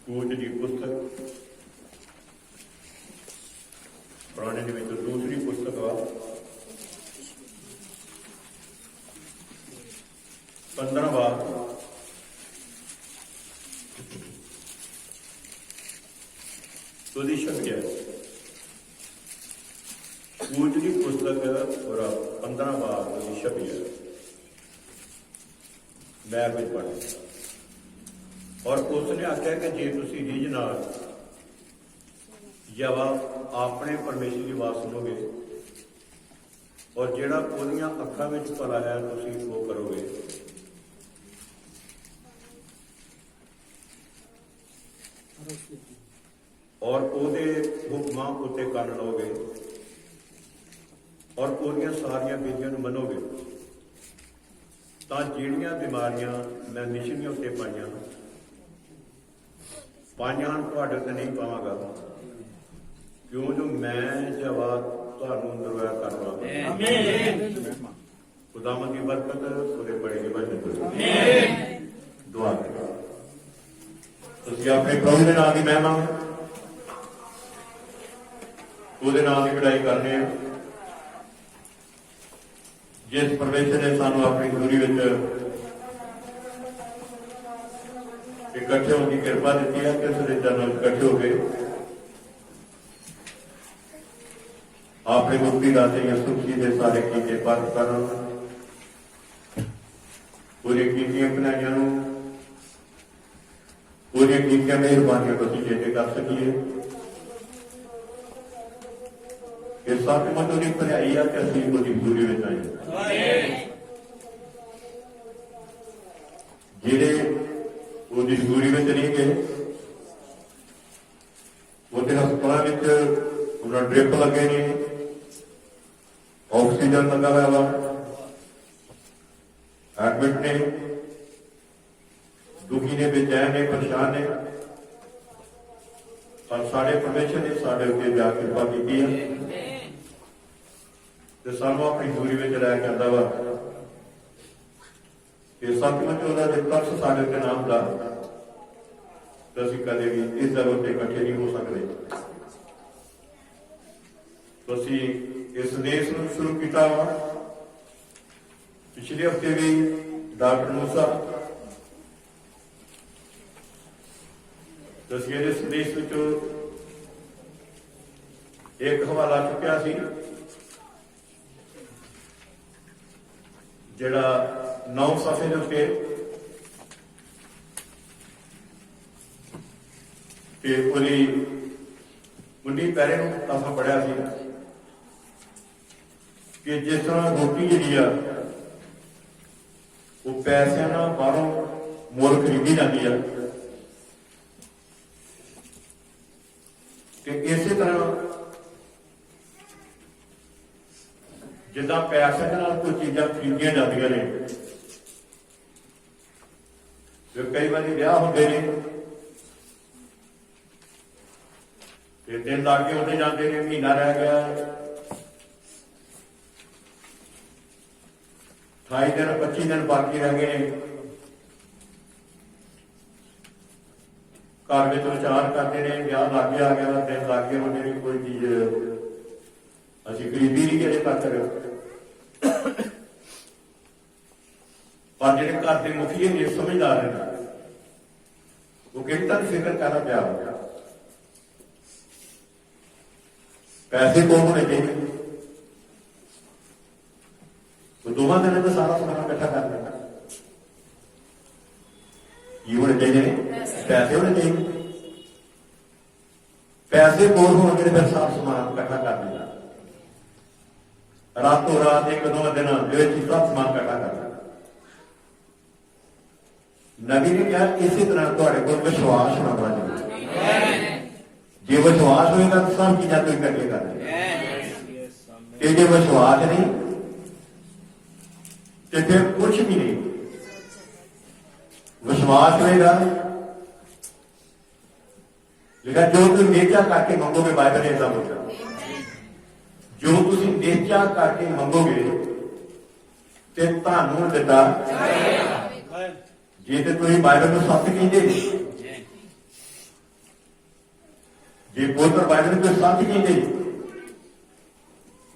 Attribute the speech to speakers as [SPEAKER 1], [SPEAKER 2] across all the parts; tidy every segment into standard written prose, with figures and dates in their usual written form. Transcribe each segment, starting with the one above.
[SPEAKER 1] कूच की पुस्तक पुराने नियम तो दूसरी पुस्तक आ 15वां तो छपी है कूच की पुस्तक और 15वां तो छपी है मैं कुछ पढ़ा और उसने आख्या कि जे तुसी रीझ नाल जब अपने परमेश्वर की आवाज सुनोगे और जेड़ा ओदियां अखां विच भला है तुसी वो करोगे और ओदे हुक्मां उत्ते कन लोगे और ओदियां सारियां विधियां नूं मनोगे तां जिहड़ियां बीमारियां मैं मिशनियां उत्ते पाईयां तुहाडे ते नहीं पावांगा क्यों जो मैं जवाब तुहानूं दरवाजा कर रहा खुदावंद की बरकत पूरे बड़े की वजह दुआ तुसीं अपने प्रभु के नाम की महिमा ਉਹਦੇ नाम की बढ़ाई करने जिस परमेश्वर ने सानू अपनी हजूरी विच इकट्ठे होने की कृपा दी है कि उसके चरणों इकट्ठे हो गए अपने मुक्ति दाते यसुखी के सारे कीते पाठ कर पूरी कीतियां बनाइया पूरी कीतियां मेहरबानियां को चेते कर सकीए कि सचमुच उसकी भलाई है कि असं उसकी हजूरी में आए जेड़े उसकी हजूरी में नहीं गए उसके हस्पताल उन्होंने ड्रिप लगे ने ऑक्सीजन लगा हुआ वा एडमिट ने दुखी ने बेचैन ने परेशान ने पर साढ़े परमेश्वर ने साढ़े उत्ते जा कृपा की है तो सानू अपनी दूरी में लैके आंदा वा कि सचमुच उन्होंने तरस साढ़े उत्ते नाम का तो असीं कदे भी इस जगह उत्ते इकट्ठे नहीं हो सकते तो असीं इस संदेश को शुरू किया वा पिछले हफ्ते भी डॉक्टर मूसा तो असीं इहदे संदेश विचों एक हवाला चुकिया सी जिहड़ा 9 सफ़े दे उत्ते ते ओहदी मुंडी पैरे नूं असां पढ़िया सी कि जिस तरह रोटी जी वो पैसों ना बाहरों मुल खरीदी जाती है कि इस तरह जिदा पैसे कोई चीजा खरीदिया जाती ने जो कई बार ब्याह होंगे ने दिन लागे होते जाते हैं महीना रह गया 28 दिन 25 दिन बाकी रह गए घर में विचार करते हैं ब्याह लागे आ गया दिन लागे होने की कोई चीज असी खरीदी नहीं अजे तक पर जो घर के मुखिए ने समझदार हैं वो कि तक फिक्र करना प्या हो गया पैसे कौन होने चाहिए तो दोवां दिन में सारा सामान इकट्ठा कर लेना ये होने चाहिए पैसे होने चाहिए पैसे कौन होंगे फिर सारा सामान इकट्ठा कर लेना रातों रात एक दो दिन सब सामान इकट्ठा कर लेना नबी ने कहा इसी तरह थोड़े को विश्वास होना बड़ा जरूरी जो विश्वास होगा तो सब चीजा तो इकट्ठे कर जो विश्वास नहीं तो फिर कुछ भी नहीं विश्वास होगा लेकिन जो तुम नेचा करके मंगोगे बाइबल ने ऐसा बोला जो तुम नेचा करके मंगोगे तो तुहानू दिता जे तो तुम बाइबल को सच कहते
[SPEAKER 2] जे पवित्र बाइबल कोई सच की गई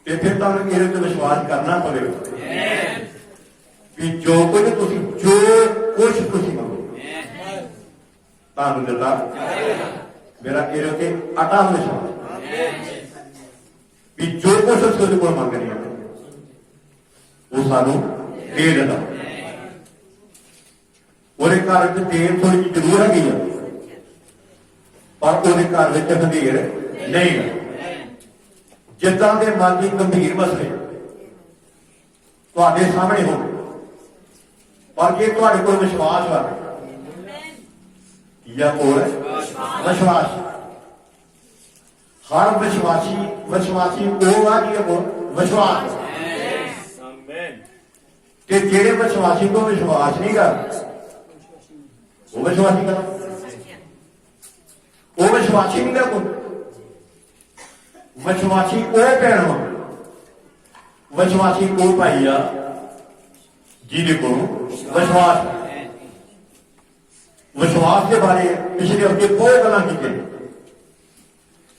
[SPEAKER 2] तो फिर तुहानूं इहदे ते विश्वास करना पवेगा कि जो कुछ तुसीं मंगो तुहानूं दिता मेरा इहदे ते अटल विश्वास कि जो कुछ असीं उहदे कोल मंगदे हां वो सानूं दे देता ਉਹਦੇ ਘਰ ਵਿੱਚ ਦੇਰ ਥੋੜੀ ਜਿਹੀ ਜ਼ਰੂਰ ਹੈਗੀ ਆ ਪਰ ਉਹਦੇ ਘਰ ਵਿੱਚ ਹਨੇਰ ਨਹੀਂ ਜਿੱਦਾਂ ਦੇ ਮਨ ਦੀ ਗੰਭੀਰ ਮਸਲੇ ਤੁਹਾਡੇ ਸਾਹਮਣੇ ਹੋਣ ਪਰ ਜੇ ਤੁਹਾਡੇ ਕੋਲ ਵਿਸ਼ਵਾਸ ਵਾ ਜਾਂ ਕੋਲ ਵਿਸ਼ਵਾਸ ਹਰ ਵਿਸ਼ਵਾਸੀ ਉਹ ਆ ਜਿਹਦੇ ਕੋਲ ਵਿਸ਼ਵਾਸ ਤੇ ਜਿਹੜੇ ਵਿਸ਼ਵਾਸੀ ਕੋਲ ਵਿਸ਼ਵਾਸ ਨਹੀਂ ਕਰ वो विश्वासी का वो विश्वासी नहीं का कोई विश्वासी वो भैन विश्वासी वो भाई आ जिहदे को विश्वास के बारे पिछले हफ्ते बहुत गल्लां कीतियां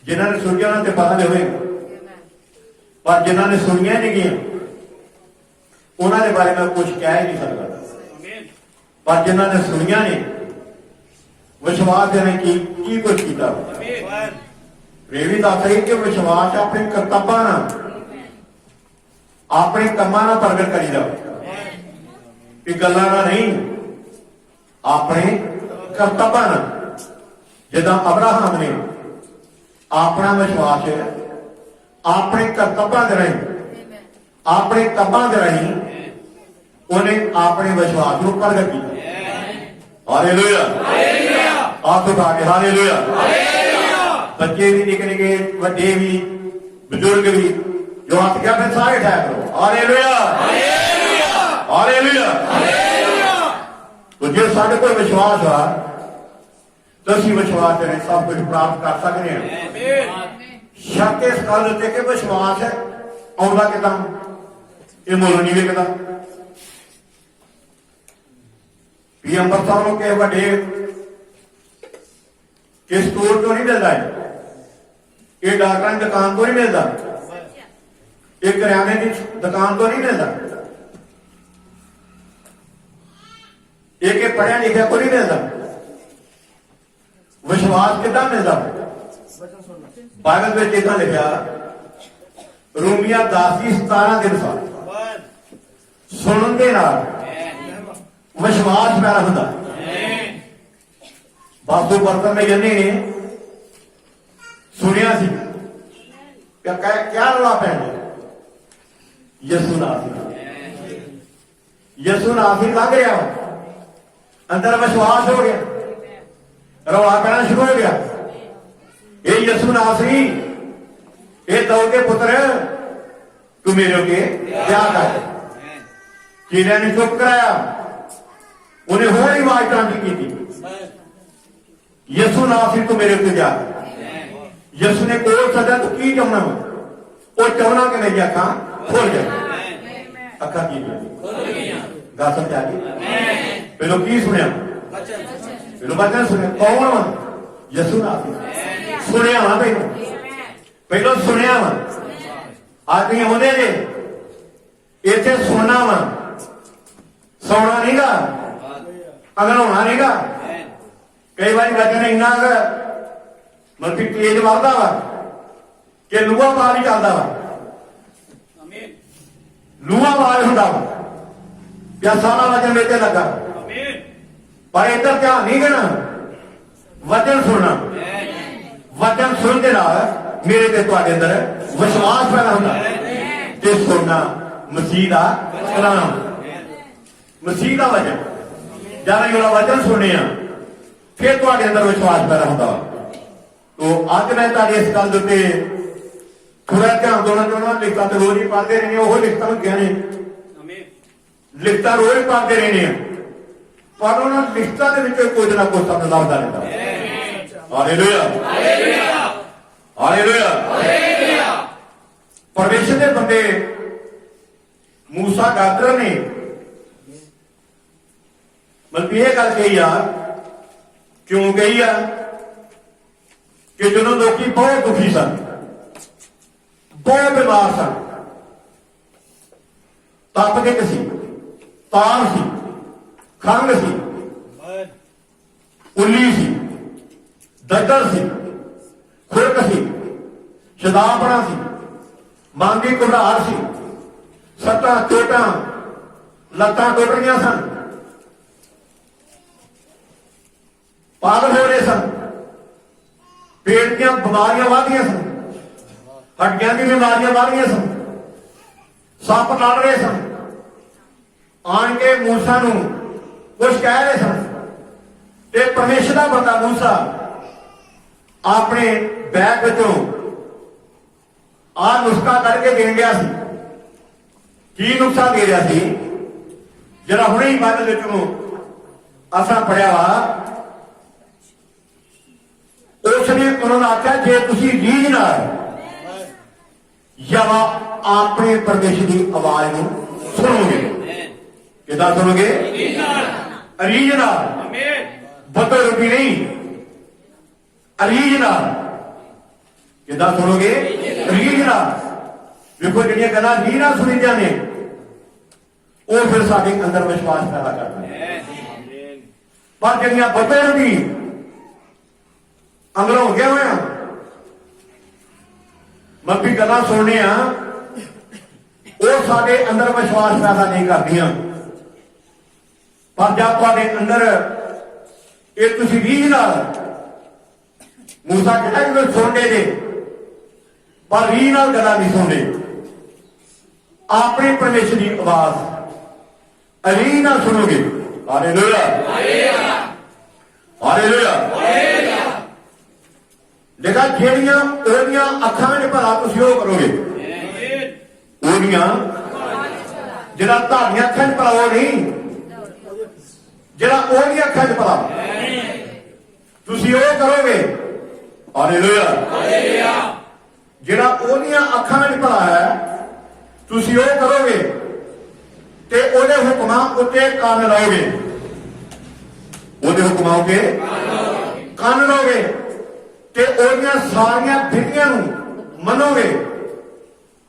[SPEAKER 2] जिन्होंने सुनिया उन्होंने पता नहीं होएगा पर जिन्होंने सुनिया नहीं गई उन्होंने बारे में कुछ कह ही नहीं सकता पर जिन्होंने सुनिया ने विश्वास देने की कुछ किया प्रेमी दस रही कि विश्वास अपने कर्तव्य अपने कमां ना प्रगट करीदा कि गल्लां ना नहीं अपने कर्तव्य ना जिदा अब्राहम ने अपना विश्वास अपने कर्तव्य के राही अपने कमां के राही उन्हें अपने विश्वास को प्रगट किया हालेलुया आप उठा के हालेलुया बच्चे भी निके निके बड़े भी बुजुर्ग भी जो हाथ क्या फिर सारे उठाया करो हालेलुया हालेलुया तो जो साढ़े कोई विश्वास हुआ तो असीं विश्वास करें सब कुछ प्राप्त कर सकते हैं शक इस गल उत्ते कि विश्वास आउंदा किदां ये मुल नहीं विकदा भी अंबरसर के वड्डे कि स्टोर तो नहीं मिलता है ये डॉक्टर की दुकान तो नहीं मिलता ये करियाने की दुकान तो नहीं मिलता एक पढ़िया लिखा को नहीं मिलता विश्वास कितना मिलता बाइबल में इतना लिखा रोमिया 10:17 के अनुसार सुनन के नाल विश्वास पैदा होता बासु बर्तन में जन्ने ने सुनिया सी क्या रौला पैना यसू नासिर लग रहा अंदर विश्वास हो गया रौला पैना शुरू हो गया ये यसू नासरी ये दाऊद के पुत्र तू मेरे के क्या कर चेलियां ने चुप कराया उन्हें होर आवाज टांटी की थी यसू नासरी तू मेरे उत्ते जा यसू ने कोल सदा तू की चाहना वो चाहना कि मेरी अखा खोल जाए अखा की गल समझ आ गई पहलो की सुनिया पहलो वचन सुनिया कौन वा यसू नासरी सुनिया वा पहलो सुनिया वा आदमी होने जे इतने सुनना वा सौना नहीं गा अगर होना नहीं गा कई बार वचन इन्ना मतलब तेज वरदा वा कि लूहा बाल ही चलता वा लूहा बाल होंदा वा क्या सारा वचन में लगा पर इधर ध्यान नहीं देना वचन सुनना वचन सुनने मेरे ते तुहाडे अंदर विश्वास पैदा होंदा ते सुनना मसीह दा कलाम मसीह दा वचन जब जोड़ा वचन सुने फिर तुहाडे अंदर विश्वास पैदा होंदा तो अज मैं तुहाडी इस गल दे थोड़ा ध्यान देना चाहना लिखता तो रोज ही पढ़ते रहने वो लिखता लग्या ने लिखता रोज पढ़ते रहने पर उन्होंने लिखता कुछ ना कुछ शब्द लभदा रहता हालेलुया हालेलुया परमेश्वर के बंदे मूसा गादर ने मतलब ये गल कही आ क्यों कही आ ਕਿ ਜਦੋਂ ਲੋਕੀ ਬਹੁਤ ਦੁਖੀ ਸਨ, ਬਹੁਤ ਬਿਮਾਰ ਸਨ, ਤਪਦਿਕ ਸੀ, ਤਾਰ ਸੀ, ਖੰਘ ਸੀ, ਉੱਲੀ ਸੀ, ਦੱਦਰ ਸੀ, ਖੁਰਕ ਸੀ, ਸ਼ਦਾਬਣਾ ਸੀ, ਮਨ ਦੀ ਘਬਰਾਹਟ ਸੀ, ਸੱਟਾਂ ਚੋਟਾਂ, ਲੱਤਾਂ ਟੁੱਟ ਰਹੀਆਂ ਸਨ, ਪਾਗਲ ਹੋ ਰਹੇ ਸਨ, ਪੇਟ ਦੀਆਂ ਬਿਮਾਰੀਆਂ ਵੱਧ ਗਈਆਂ ਸਨ, ਹੱਡੀਆਂ ਦੀਆਂ ਬਿਮਾਰੀਆਂ ਵੱਧ ਗਈਆਂ ਸਨ, ਸੱਪ ਲੜ ਰਹੇ ਸਨ, ਆਣ ਕੇ ਮੂਸਾ ਨੂੰ ਕੁਝ ਕਹਿ ਰਹੇ ਸਨ, ਤੇ ਪਰਮੇਸ਼ਰ ਦਾ ਬੰਦਾ ਮੂਸਾ ਆਪਣੇ ਬੈਗ ਵਿੱਚੋਂ ਆਹ ਨੁਸਖਾ ਕਰਕੇ ਦੇਣ ਗਿਆ ਸੀ। ਕੀ ਨੁਸਖਾ ਦੇ ਰਿਹਾ ਸੀ? ਜਿਹੜਾ ਹੁਣੇ ਹੀ ਬਾਅਦ ਵਿੱਚੋਂ ਅਸਾਂ ਪੜਿਆ ਵਾ, ਉਸ ਨੇ ਉਹਨਾਂ ਨੂੰ ਆਖਿਆ, ਜੇ ਤੁਸੀਂ ਰੀਝ ਨਾਲ ਜਾਂ ਆਪਣੇ ਪਰਮੇਸ਼ਰ ਦੀ ਆਵਾਜ਼ ਨੂੰ ਸੁਣੋਗੇ। ਕਿੱਦਾਂ ਸੁਣੋਗੇ? ਰੀਝ ਨਾਲ, ਬਤੋ ਰੁਪੀ ਨਹੀਂ, ਰੀਝ ਨਾਲ। ਕਿੱਦਾਂ ਸੁਣੋਗੇ? ਰੀਝ ਨਾਲ। ਵੇਖੋ ਜਿਹੜੀਆਂ ਗੱਲਾਂ ਰੀਝ ਨਾਲ ਸੁਣੀਆਂ ਨੇ, ਉਹ ਫਿਰ ਸਾਡੇ ਅੰਦਰ ਵਿਸ਼ਵਾਸ ਪੈਦਾ ਕਰਦੀਆਂ। ਪਰ ਜਿਹੜੀਆਂ ਬਤੋ ਰੁਪੀ ਅੰਦਰੋਂ ਹੋ ਗਿਆ ਹੋਇਆ ਮੰਪੀ ਗੱਲਾਂ ਸੁਣਨੇ ਆ, ਉਹ ਸਾਡੇ ਅੰਦਰ ਵਿਸ਼ਵਾਸ ਪੈਦਾ ਨਹੀਂ ਕਰਦੀਆਂ। ਪਰ ਜਦ ਤੁਹਾਡੇ ਅੰਦਰ ਇਹ ਤੁਸੀਂ ਰੀਝ ਨਾਲ, ਮੂਸਾ ਕਹਿੰਦਾ ਕਿ ਸੁਣਦੇ ਜੇ, ਪਰ ਰੀਝ ਨਾਲ ਗੱਲਾਂ ਨਹੀਂ ਸੁਣਦੇ। ਆਪਣੇ ਪਰਮੇਸ਼ਰ ਦੀ ਆਵਾਜ਼ ਰੀਝ ਨਾਲ ਸੁਣੋਗੇ। Hallelujah, hallelujah. ਦੇਖਾ ਜਿਹੜੀਆਂ ਉਹਦੀਆਂ ਅੱਖਾਂ 'ਚ ਭਲਾ ਤੁਸੀਂ ਉਹ ਕਰੋਗੇ, ਉਹਦੀਆਂ ਜਿਹੜਾ ਤੁਹਾਡੀਆਂ ਅੱਖਾਂ 'ਚ ਭਲਾ ਉਹ ਨਹੀਂ, ਜਿਹੜਾ ਉਹਦੀਆਂ ਅੱਖਾਂ 'ਚ ਭਲਾ ਤੁਸੀਂ ਉਹ ਕਰੋਗੇ। ਹਾਲੇਲੂਇਆ। ਜਿਹੜਾ ਉਹਦੀਆਂ ਅੱਖਾਂ 'ਚ ਭਲਾ ਹੈ ਤੁਸੀਂ ਉਹ ਕਰੋਗੇ, ਤੇ ਉਹਦੇ ਹੁਕਮਾਂ ਉੱਤੇ ਕੰਨ ਲਾਓਗੇ। ਉਹਦੇ ਹੁਕਮਾਂ ਉੱਤੇ ਕੰਨ ਲਾਓਗੇ, ਤੇ ਉਹਦੀਆਂ ਸਾਰੀਆਂ ਵਿਧੀਆਂ ਨੂੰ ਮੰਨੋਗੇ।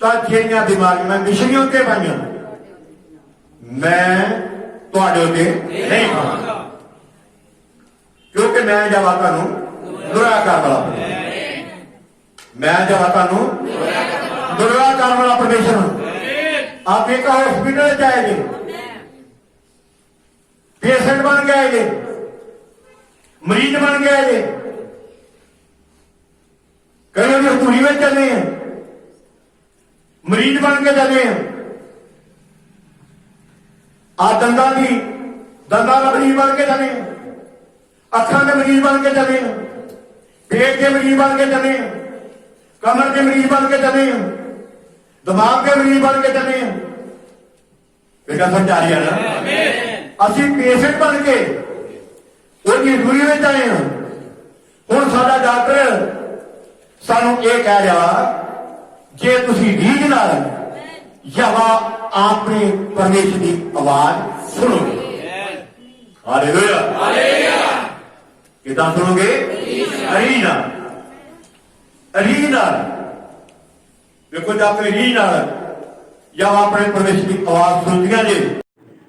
[SPEAKER 2] ਤਾਂ ਜਿਹੜੀਆਂ ਬਿਮਾਰੀਆਂ ਮਿਸ਼ਰੀਆਂ ਉੱਤੇ ਪਾਈਆਂ, ਮੈਂ ਤੁਹਾਡੇ ਉੱਤੇ ਨਹੀਂ ਪਾਵਾਂਗਾ, ਕਿਉਂਕਿ ਮੈਂ ਜਵਾ ਤੁਹਾਨੂੰ ਦੁਆ ਕਰਨ ਵਾਲਾ, ਮੈਂ ਜਵਾ ਤੁਹਾਨੂੰ ਦੁਆ ਕਰਨ ਵਾਲਾ ਪਰਮੇਸ਼ਰ ਹਾਂ। ਆਪ ਇੱਕ ਹਸਪੀਟਲ 'ਚ ਆਏ ਜੀ, ਪੇਸ਼ੈਂਟ ਬਣ ਗਏ ਜੀ, ਮਰੀਜ਼ ਬਣ ਗਏ ਜੀ, ਕਈ ਵਾਰੀ ਹਕੂਮੀ ਵਿੱਚ ਚੱਲੇ ਆ, ਮਰੀਜ਼ ਬਣ ਕੇ ਚੱਲੇ ਆ। ਆ ਦੰਦਾਂ ਦਾ ਮਰੀਜ਼ ਬਣ ਕੇ ਚੱਲੇ ਆ, ਅੱਖਾਂ ਦੇ ਮਰੀਜ਼ ਬਣ ਕੇ ਚੱਲੇ ਆ, ਪੇਟ ਦੇ ਮਰੀਜ਼ ਬਣ ਕੇ ਚੱਲੇ ਆ, ਕਮਰ ਦੇ ਮਰੀਜ਼ ਬਣ ਕੇ ਚੱਲੇ ਆ, ਦਿਮਾਗ ਦੇ ਮਰੀਜ਼ ਬਣ ਕੇ ਚੱਲੇ ਆ। ਬੇਟਾ ਸਮਝਾ ਰਹੀ ਆ ਨਾ? ਅਸੀਂ ਪੇਸ਼ੈਂਟ ਬਣ ਕੇ ਉਹਦੀ ਦੂਰੀ ਵਿੱਚ ਆਏ ਹਾਂ। ਹੁਣ ਸਾਡਾ ਡਾਕਟਰ ਸਾਨੂੰ ਇਹ ਕਹਿ ਰਿਹਾ, ਜੇ ਤੁਸੀਂ ਰੀਝ ਨਾਲ ਯਵਾ ਆਪਣੇ ਪਰਮੇਸ਼ਰ ਦੀ ਆਵਾਜ਼ ਸੁਣੋਗੇ। Hallelujah, hallelujah. ਕਿਦਾਂ ਸੁਣੋਗੇ? ਰੀਝ ਨਾਲ, ਰੀਝ ਨਾਲ। ਵੇਖੋ ਜਦ ਤੁਸੀਂ ਰੀਝ ਨਾਲ ਯਵਾ ਆਪਣੇ ਪਰਮੇਸ਼ਰ ਦੀ ਆਵਾਜ਼ ਸੁਣਦੀਆਂ ਜੇ,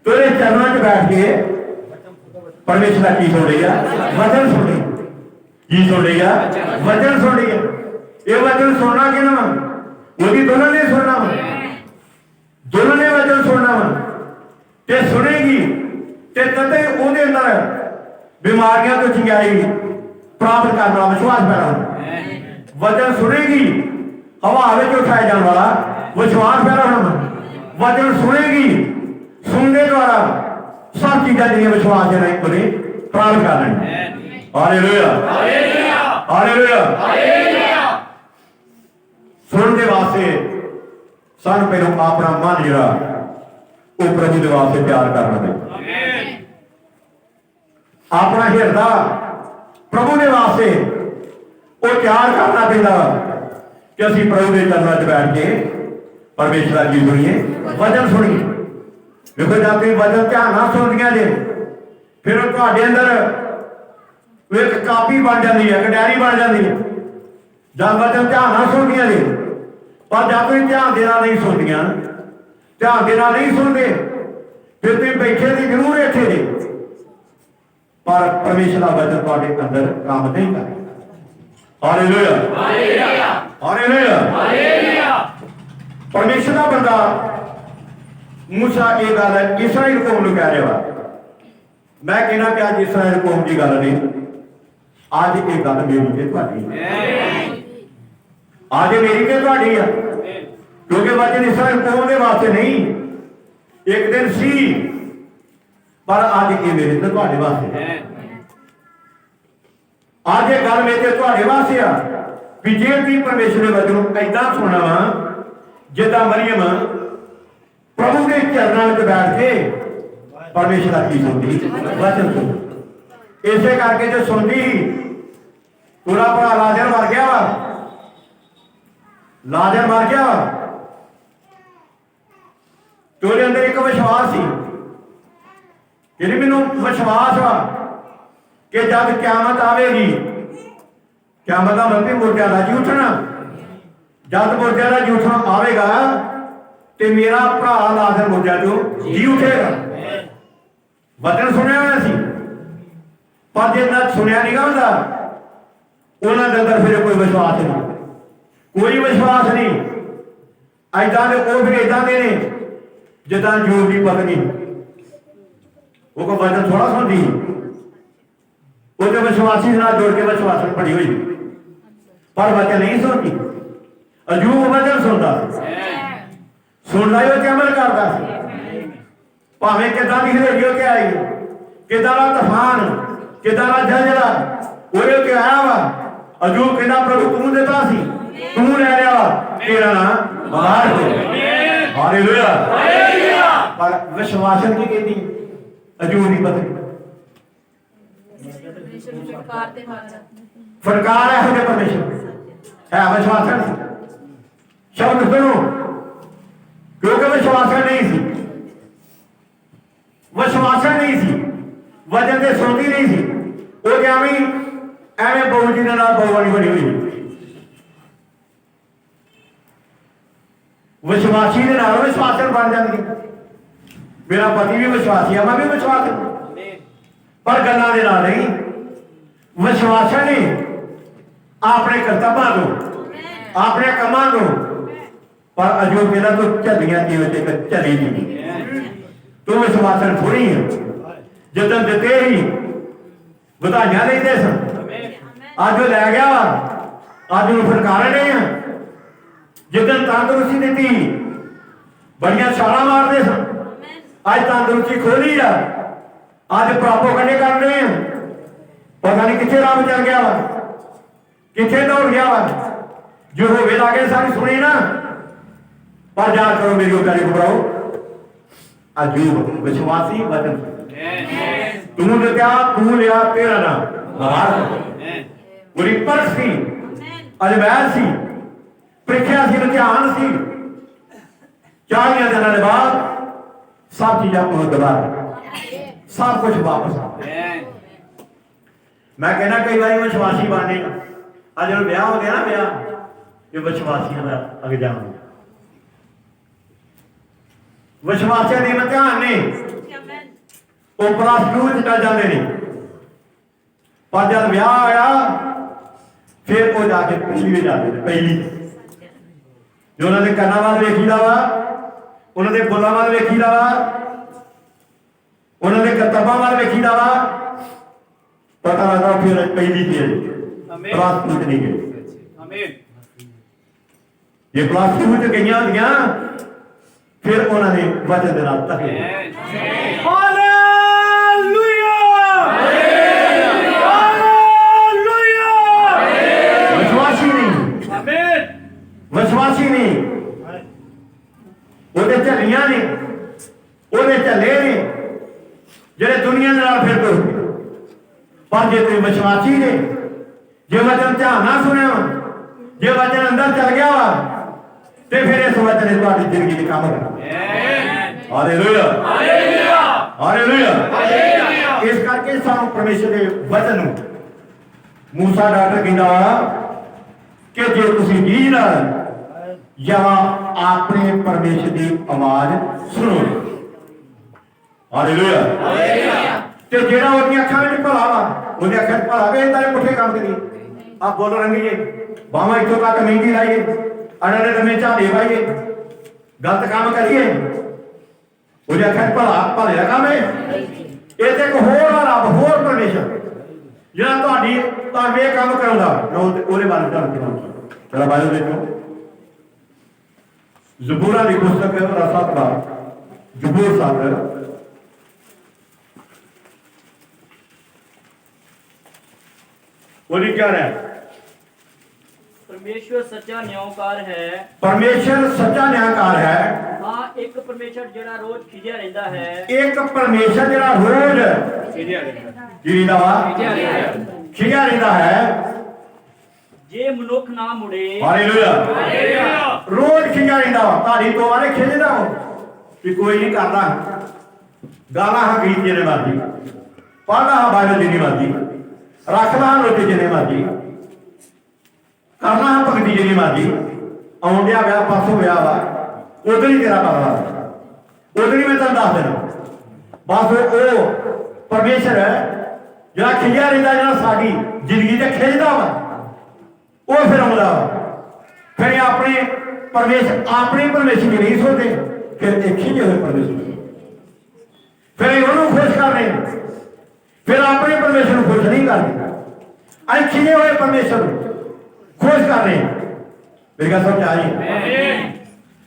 [SPEAKER 2] ਤੇਰੇ ਚਰਨਾਂ 'ਚ ਬੈਠ ਕੇ ਪਰਮੇਸ਼ਰ ਦਾ ਕੀ ਸੁਣ ਰਹੀ ਆ? ਵਚਨ ਸੁਣ ਰਹੀ। ਕੀ ਸੁਣ ਰਹੀ ਆ? ਵਚਨ ਸੁਣ ਰਹੀ ਆ। ਇਹ ਵਚਨ ਸੁਣਨਾ ਕਿਹਨਾਂ ਵਾ? ਉਹਦੀ ਦੋਨਾਂ ਨੇ ਸੁਣਨਾ ਵਾ, ਦੋਨਾਂ ਨੇ ਵਚਨ ਸੁਣਨਾ ਵਾ। ਤੇ ਸੁਣੇਗੀ ਤੇ ਤਦੇ ਉਹਦੇ ਅੰਦਰ ਬਿਮਾਰੀਆਂ ਤੋਂ ਚੰਗਿਆਈ ਪ੍ਰਾਪਤ ਕਰਨ ਵਾਲਾ ਵਿਸ਼ਵਾਸ ਪੈਦਾ ਹੋਣਾ। ਵਚਨ ਸੁਣੇਗੀ, ਹਵਾ ਵਿੱਚ ਉਠਾਇਆ ਜਾਣ ਵਾਲਾ ਵਿਸ਼ਵਾਸ ਪੈਦਾ ਹੋਣਾ। ਵਚਨ ਸੁਣੇਗੀ, ਸੁਣਨੇ ਦੁਆਰਾ ਸਭ ਚੀਜ਼ਾਂ ਜਿਹੜੀਆਂ ਵਿਸ਼ਵਾਸ ਦੇ ਨਾਲ ਉਹਨੇ ਪ੍ਰਾਪਤ ਕਰ ਲੈਣੀਆਂ। Hallelujah, hallelujah, hallelujah, hallelujah. ਸੁਣਨ ਦੇ ਵਾਸਤੇ ਸਾਨੂੰ ਪਹਿਲਾਂ ਆਪਣਾ ਮਨ ਜਿਹੜਾ ਉਹ ਪ੍ਰਭੂ ਦੇ ਵਾਸਤੇ ਤਿਆਰ ਕਰਨਾ ਪੈਂਦਾ। ਆਪਣਾ ਹਿਰਦਾ ਪ੍ਰਭੂ ਦੇ ਵਾਸਤੇ ਉਹ ਤਿਆਰ ਕਰਨਾ ਪੈਂਦਾ ਕਿ ਅਸੀਂ ਪ੍ਰਭੂ ਦੇ ਚਰਨਾਂ 'ਚ ਬੈਠ ਕੇ ਪਰਮੇਸ਼ਰ ਦੀ ਸੁਣੀਏ, ਵਚਨ ਸੁਣੀਏ। ਵੇਖੋ ਜਦ ਤੁਸੀਂ ਵਚਨ ਧਿਆਨ ਨਾਲ ਸੁਣਦੀਆਂ ਜੇ, ਫਿਰ ਤੁਹਾਡੇ ਅੰਦਰ ਇੱਕ ਕਾਪੀ ਬਣ ਜਾਂਦੀ ਹੈ, ਇੱਕ ਡਾਇਰੀ ਬਣ ਜਾਂਦੀ ਹੈ। जब वचन ध्यान ना सुनदियां ने, पर जब तुम ध्यान देना नहीं सुनदियां, ध्यान देना नहीं सुनते, फिर तुम बैठे थे जरूर इत्थे ने, पर परमेश्वर का वचन तुहाडे अंदर काम नहीं करदा। Hallelujah, hallelujah, hallelujah. परमेश्वर का बंदा मूसा ये गल इसराइल कौम नूं कह रहा वा। मैं कहना कि अज इसराइल कौम की गल नहीं, अज ये गल मेरी ते तुहाडी है, अज मेरी ते तुहाडी है, क्योंकि वचन इसराइल कौम के वास्ते नहीं, एक दिन सी, पर अज ये मेरे ते तुहाडे वास्ते है। आज ये गल मेरे ते तुहाडे वास्ते आ भी जे तुसीं परमेश्वर के वचन ऐदां सुनना वा जिद्दां मरियम प्रभु के चरणों में बैठ के परमेश्वर का की सुनती वचन सुन। इसे करके जो सुनती पूरा भरा लाजर मर गया वा, लाजर मर गया वा, तेरे अंदर एक विश्वास सी कि मैनू विश्वास वा कि जब क्यामत आवेगी, क्यामत का मतलब मुर्दों का जी उठना, जब मुर्दों का जी उठना आवेगा तो मेरा भरा लाजर मुर्दों चों जी उठेगा। वचन सुनिया होया सी, पर जे ना सुनिया नहीं होता उन्होंने अंदर फिर कोई विश्वास नहीं, कोई विश्वास नहीं। ऐदां दे वो फिर ऐदां दे ने जिद्दां यूब की पत्नी, वो कोई वचन थोड़ा सुनती, वो तो विश्वासी से जुड़ के विश्वास पड़ी हुई, पर वचन नहीं सुनती। अयूब वचन सुनता सुनता ही वो अमल करता, भावें किदां दी हनेरी होके आई, किदां दा तूफान, किदां दा जलजला ओहदे उत्ते आया वा। अयूब कहता प्रभु तू देता सी, तू ले लिया वा, तेरा नाम बाहर हो। Hallelujah, hallelujah. पर विश्वासन की कहती अयूब की पत्नी फटकार है हो परमेश्वर है, विश्वासन शब्द सुनो, क्योंकि विश्वासन नहीं सी, विश्वासन नहीं सी, वचन से सुनती नहीं सी, वो क्या एवं बहू जी ने बहुवाणी बनी हुई, विश्वासी के नाल विश्वासन बन जाती। मेरा पति भी विश्वासी है, मैं भी विश्वास, पर गल्लां दे नाल नहीं, विश्वासन ने अपने कर्तव्यां को, अपने कामां को, पर अजूब कहना तो झलियां जीवन चली नहीं, तू विश्वासन थोड़ी है। जिदन दिते ही बधाइयां लेंदे सन, अज लै गया वा, अज उन्हें फटकार रहे हैं। जिदन तंदुरुस्ती दी बड़ियां छालां मारदे सन, अज तंदुरुस्ती खोली आ, अज प्रापो कने कर रहे हैं, पता नहीं कितने राह चल गया वा, कितने दौड़ गया वा। जो होवे लागे सारी सुनी ना, पर जा करो मेरी प्यारे घबराओ। अयूब विश्वासी वचन तू दिया, तू लिया, तेरा नाम बाहर। पूरी परख सी, अजमैश सी, प्रीख्या सी, इम्तिहान सी। 40 दिनों के बाद सब चीजें को दोबारा सब कुछ वापस आ। मैं कहना कई बार विश्वासी बनने अज जो ब्याह हो गया ना, ब्याह ये विश्वासियों का अगे जाम, विश्वासियों के इम्तिहान ने वो प्लस 2 चल जाते हैं, पर जब ब्याह आया फिर वो जाके पहली जाते, पहली जो उन्होंने करना वाल वेखीदा वा, उन्होंने बोलना वाल वेखीदा वा, उन्होंने कर्तव्य वाल वेखीदा वा, पता लगा फिर पहली थी प्लस 2 नहीं गए, ये प्लस 2 च गई होंदियां फिर उन्होंने वचन दे नाल तक विश्वासी नहीं, वो झलियां ने, वो झले ने जेडे दुनिया के नाल फिर तुर, पर जे तुम विश्वासी ने, जे वचन ध्यान ना सुनिया, जे वचन अंदर चल गया वा, तो फिर इस वचन ने तुम्हारी जिंदगी में काम करना। Hallelujah, hallelujah, hallelujah. इस करके सानू परमेश्वर के वचन मूसा डॉक्टर कहता ਕਿ ਜੇ ਤੁਸੀਂ ਰੀਝ ਨਾਲ ਜਾਂ ਆਪਣੇ ਪਰਮੇਸ਼ਰ ਦੀ ਆਵਾਜ਼ ਸੁਣੋ। ਹਾਲੇਲੂਇਆ। ਤੇ ਜਿਹੜਾ ਉਹਦੀਆਂ ਅੱਖਾਂ ਵਿੱਚ ਭਲਾ ਵਾ, ਉਹਦੀਆਂ ਅੱਖਾਂ 'ਚ ਭਲਾ ਵੇ ਤਾਰੇ ਪੁੱਠੇ ਕੰਮ ਕਰੀ ਆ ਬੋਲ ਰੰਗੀਏ ਬਾਹਾਂ ਇੱਥੋਂ ਤੱਕ ਮਹਿੰਦੀ ਲਾਈਏ ਅੜੇ ਦਮੇ ਝਾੜੇ ਪਾਈਏ ਗਲਤ ਕੰਮ ਕਰੀਏ, ਉਹਦੀਆਂ ਅੱਖਾਂ 'ਚ ਭਲੇ ਦਾ ਕੰਮ ਹੈ। ਇਹ ਤੇ ਇੱਕ ਹੋਰ ਆ ਰੱਬ, ਹੋਰ ਪਰਮੇਸ਼ਰ ਜਿਹੜਾ ਤੁਹਾਨੂੰ ਇਹ ਕੰਮ ਕਰਾਉਂਦਾ ਉਹਦੇ ਬਾਰੇ ਤੁਹਾਨੂੰ ਕਿਹਾ ਚਲਾ ਬਾਈਬਲ ਦੇਖੋ ਜ਼ਬੂਰਾਂ ਦੀ ਪੁਸਤਕ ਰਸਾ ਦਾ ਜ਼ਬੂਰ 7 ਉਹਦੀ क्या है?
[SPEAKER 3] परमेश्वर सच्चा न्यायकार है।
[SPEAKER 2] परमेश्वर सच्चा न्यायकार है।
[SPEAKER 3] हाँ, एक परमेश्वर जेड़ा रोज खिजिया रहता है।
[SPEAKER 2] एक परमेश्वर जेड़ा रोज खिजिया रहता है।
[SPEAKER 3] जे मनुख ना मुड़े।
[SPEAKER 2] हालेलुया। रोज खिजिया रहता हो तारी तो वाले खिजदा हो कि कोई नहीं करता गाला हाँ गीत जिन्हें मर्जी पढ़ना हाँ बाइबल जिन्हें मर्जी रखना हाँ रोटी जिन्हें मर्जी करना हाँ भगती जिन्हें मर्जी आउंडिया व्याह पासों व्याह वा उधर ही तेरा पता उधर ही मैं तुम दस देना बस वो परमेश्वर है जरा खिजिया रहता जरा साड़ी जिंदगी से खिजदा वा वो फिर आउंदा फिर अपने परमेश्वर की नहीं सोचते फिर एक खिजे हुए परमेश्वर फिर उन्होंने खुश कर रहे हैं फिर अपने परमेश्वर को खुश नहीं करते अरे खिजे हुए परमेश्वर खुश कर रहे हैं। मेरी गल समझ आई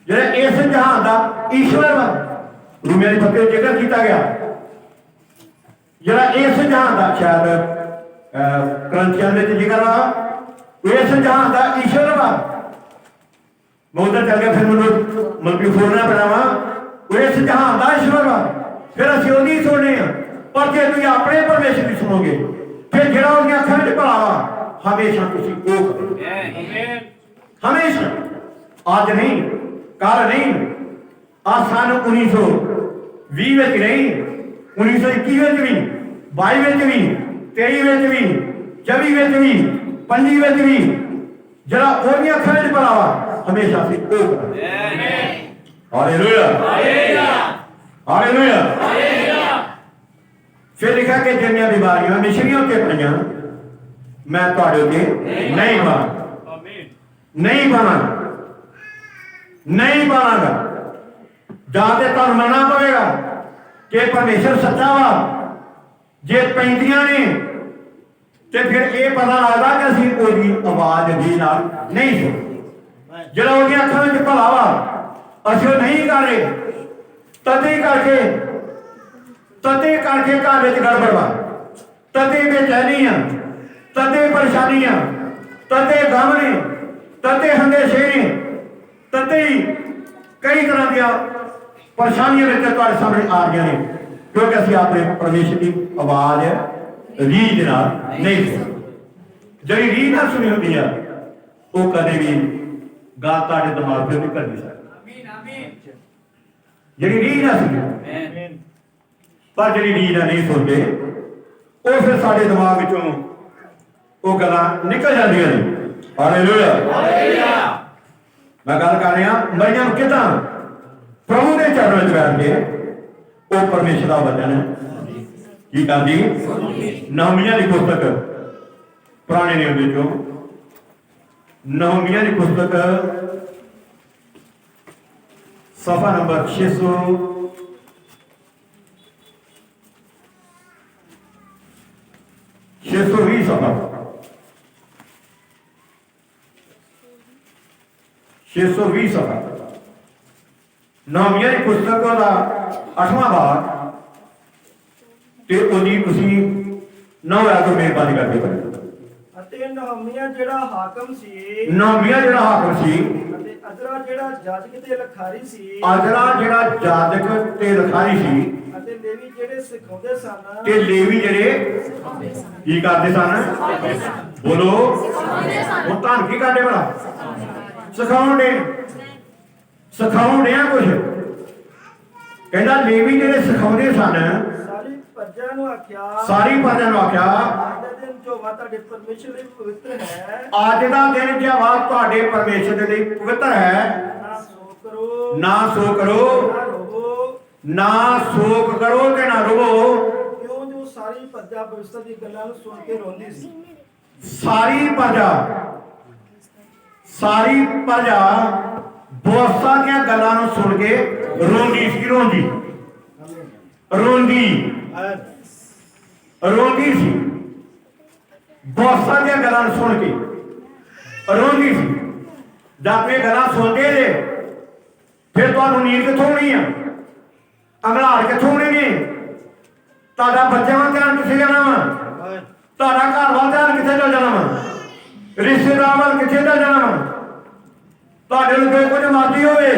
[SPEAKER 2] जो इस जहान का ईश्वर वा रूमिया की पत्री जिक्र किया गया जरा इस जहान का शायद क्रंथियां में जिक्र वा इस जहान का ईश्वर वा मैं उधर चल गया फिर मतलब फोड़ना पड़ा वा इस जहान का ईश्वर वा फिर असं वो सुनने पर जो तुम अपने परमेश्वर की सुनोगे फिर जो अखा में भला वा हमेशा हमेशा अज नहीं कल नहीं आज सन 1920 नहीं 1921 भी 22 भी 23 भी 24 भी 25 भी जरा ओदी अखा में भला वा हमेशा से हालेलुया हालेलुया। फिर लिखा कि जिन्नियां बीमारियां मिश्रियों के पईयां मैं तुहाडे अगे नहीं पावांगा नहीं पावांगा जाते तुहानूं मनना पवेगा कि परमेश्वर सच्चा वा जे पैंदियां ने ते फिर ये पता लगदा कि असीं ओदी आवाज दी नाल नहीं सुन जिहड़ा ओदी अखां विच भला वा असीं नहीं कर रहे तदे करके घर में गड़बड़ वा तदे बेचैनियां तदे परेशानियां तदे गम ने तदे हंदेशे ने तदे कई तरह दी परेशानियां तुम्हारे सामने आ रही ने क्योंकि असं अपने परमेश्वर की आवाज रीझ नाल नहीं सुनी जी रीझ ना सुनी होती है वो कदे भी गल तुहाडे दिमाग से निकल नहीं सकती जी रीझ ना सुनी पर जी रीझ नहीं सुनते वो फिर साडे दिमाग विचों वो गल्लां निकल जांदियां ने। हालेलुया। मैं गल कर रहा मरियम किदां प्रभु के चरणों में बैठ के वो परमेश्वर का वचन की करदी नहमिया की पुस्तक पुराने नियम विचों नहमिया की पुस्तक सफा नंबर 620 सफा 620 सफा नहमिया की पुस्तक का 8वां भाग ते ओदी तुसीं 9 आयत तो मेहरबानी करके पढ़ो।
[SPEAKER 4] ਅਤੇ ਨਹਮੀਆ ਜਿਹੜਾ ਹਾਕਮ ਸੀ
[SPEAKER 2] नहमिया जिहड़ा हाकम सी
[SPEAKER 4] ਅਤੇ ਅਜ਼ਰਾ ਜਿਹੜਾ ਜਾਜਕ ਤੇ ਲਖਾਰੀ ਸੀ
[SPEAKER 2] अजरा जिहड़ा जाजक ते लखारी सी
[SPEAKER 4] ਅਤੇ ਲੇਵੀ ਜਿਹੜੇ ਸਿਖਾਉਂਦੇ ਸਨ
[SPEAKER 2] ते लेवी जिहड़े की करदे सन बोलो वो धन की करदे भला सिखाउण डे कुछ कहंदा लेवी जिहड़े सिखाउंदे सन
[SPEAKER 4] ਸਾਰੀ ਪ੍ਰਜਾ ਨੂੰ ਆਖਿਆ
[SPEAKER 2] सारी प्रजा नूं आख्या
[SPEAKER 4] ਅੱਜ ਦੇ ਦਿਨ ਯਹੋਵਾ ਤੁਹਾਡੇ ਪਰਮੇਸ਼ਰ ਲਈ ਪਵਿੱਤਰ ਹੈ।
[SPEAKER 2] ਅੱਜ ਦਾ ਦਿਨ ਯਹੋਵਾ ਤੁਹਾਡੇ ਪਰਮੇਸ਼ਰ ਦੇ ਲਈ ਪਵਿੱਤਰ ਹੈ।
[SPEAKER 4] ਨਾ ਸੋ ਕਰੋ,
[SPEAKER 2] ਨਾ ਸੋ ਕਰੋ,
[SPEAKER 4] ਨਾ ਰੋਵੋ,
[SPEAKER 2] ਨਾ ਸੋਕ ਕਰੋ ਤੇ ਨਾ ਰੋਵੋ।
[SPEAKER 4] ਕਿਉਂ ਜੋ ਸਾਰੀ ਪ੍ਰਜਾ ਭਵਿਸ਼ਯ ਦੀ ਗੱਲਾਂ ਨੂੰ ਸੁਣ ਕੇ ਰੋਂਦੀ ਸੀ।
[SPEAKER 2] ਸਾਰੀ ਪ੍ਰਜਾ ਬੋਸਾਂ ਦੀਆਂ ਗੱਲਾਂ ਨੂੰ ਸੁਣ ਕੇ ਰੋਂਦੀ ਸੀ। ਰੋਂਦੀ ਸੀ। ਬੋਸਾਂ ਦੀਆਂ ਗੱਲਾਂ ਨੂੰ ਸੁਣ ਕੇ ਰੋਂਦੀ ਸੀ। ਜਦ ਇਹ ਗੱਲਾਂ ਸੁਣਦੇ ਜੇ ਫਿਰ ਤੁਹਾਨੂੰ ਨੀਂਦ ਕਿੱਥੋਂ ਆਉਣੀ ਆ? ਅੰਗਲਾੜ ਕਿੱਥੋਂ ਆਉਣੀ ਨੇ? ਤੁਹਾਡਾ ਬੱਚਿਆਂ ਦਾ ਧਿਆਨ ਕਿੱਥੇ ਜਾਣਾ ਵਾ? ਤੁਹਾਡਾ ਘਰ ਵੱਲ ਧਿਆਨ ਕਿੱਥੇ ਚੱਲ ਜਾਣਾ ਵਾ? ਰਿਸ਼ਤੇਦਾਰ ਵੱਲ ਕਿੱਥੇ ਚੱਲ ਜਾਣਾ ਵਾ? ਤੁਹਾਡੇ ਨੂੰ ਜੋ ਕੁਝ ਮਰਜ਼ੀ ਹੋਵੇ,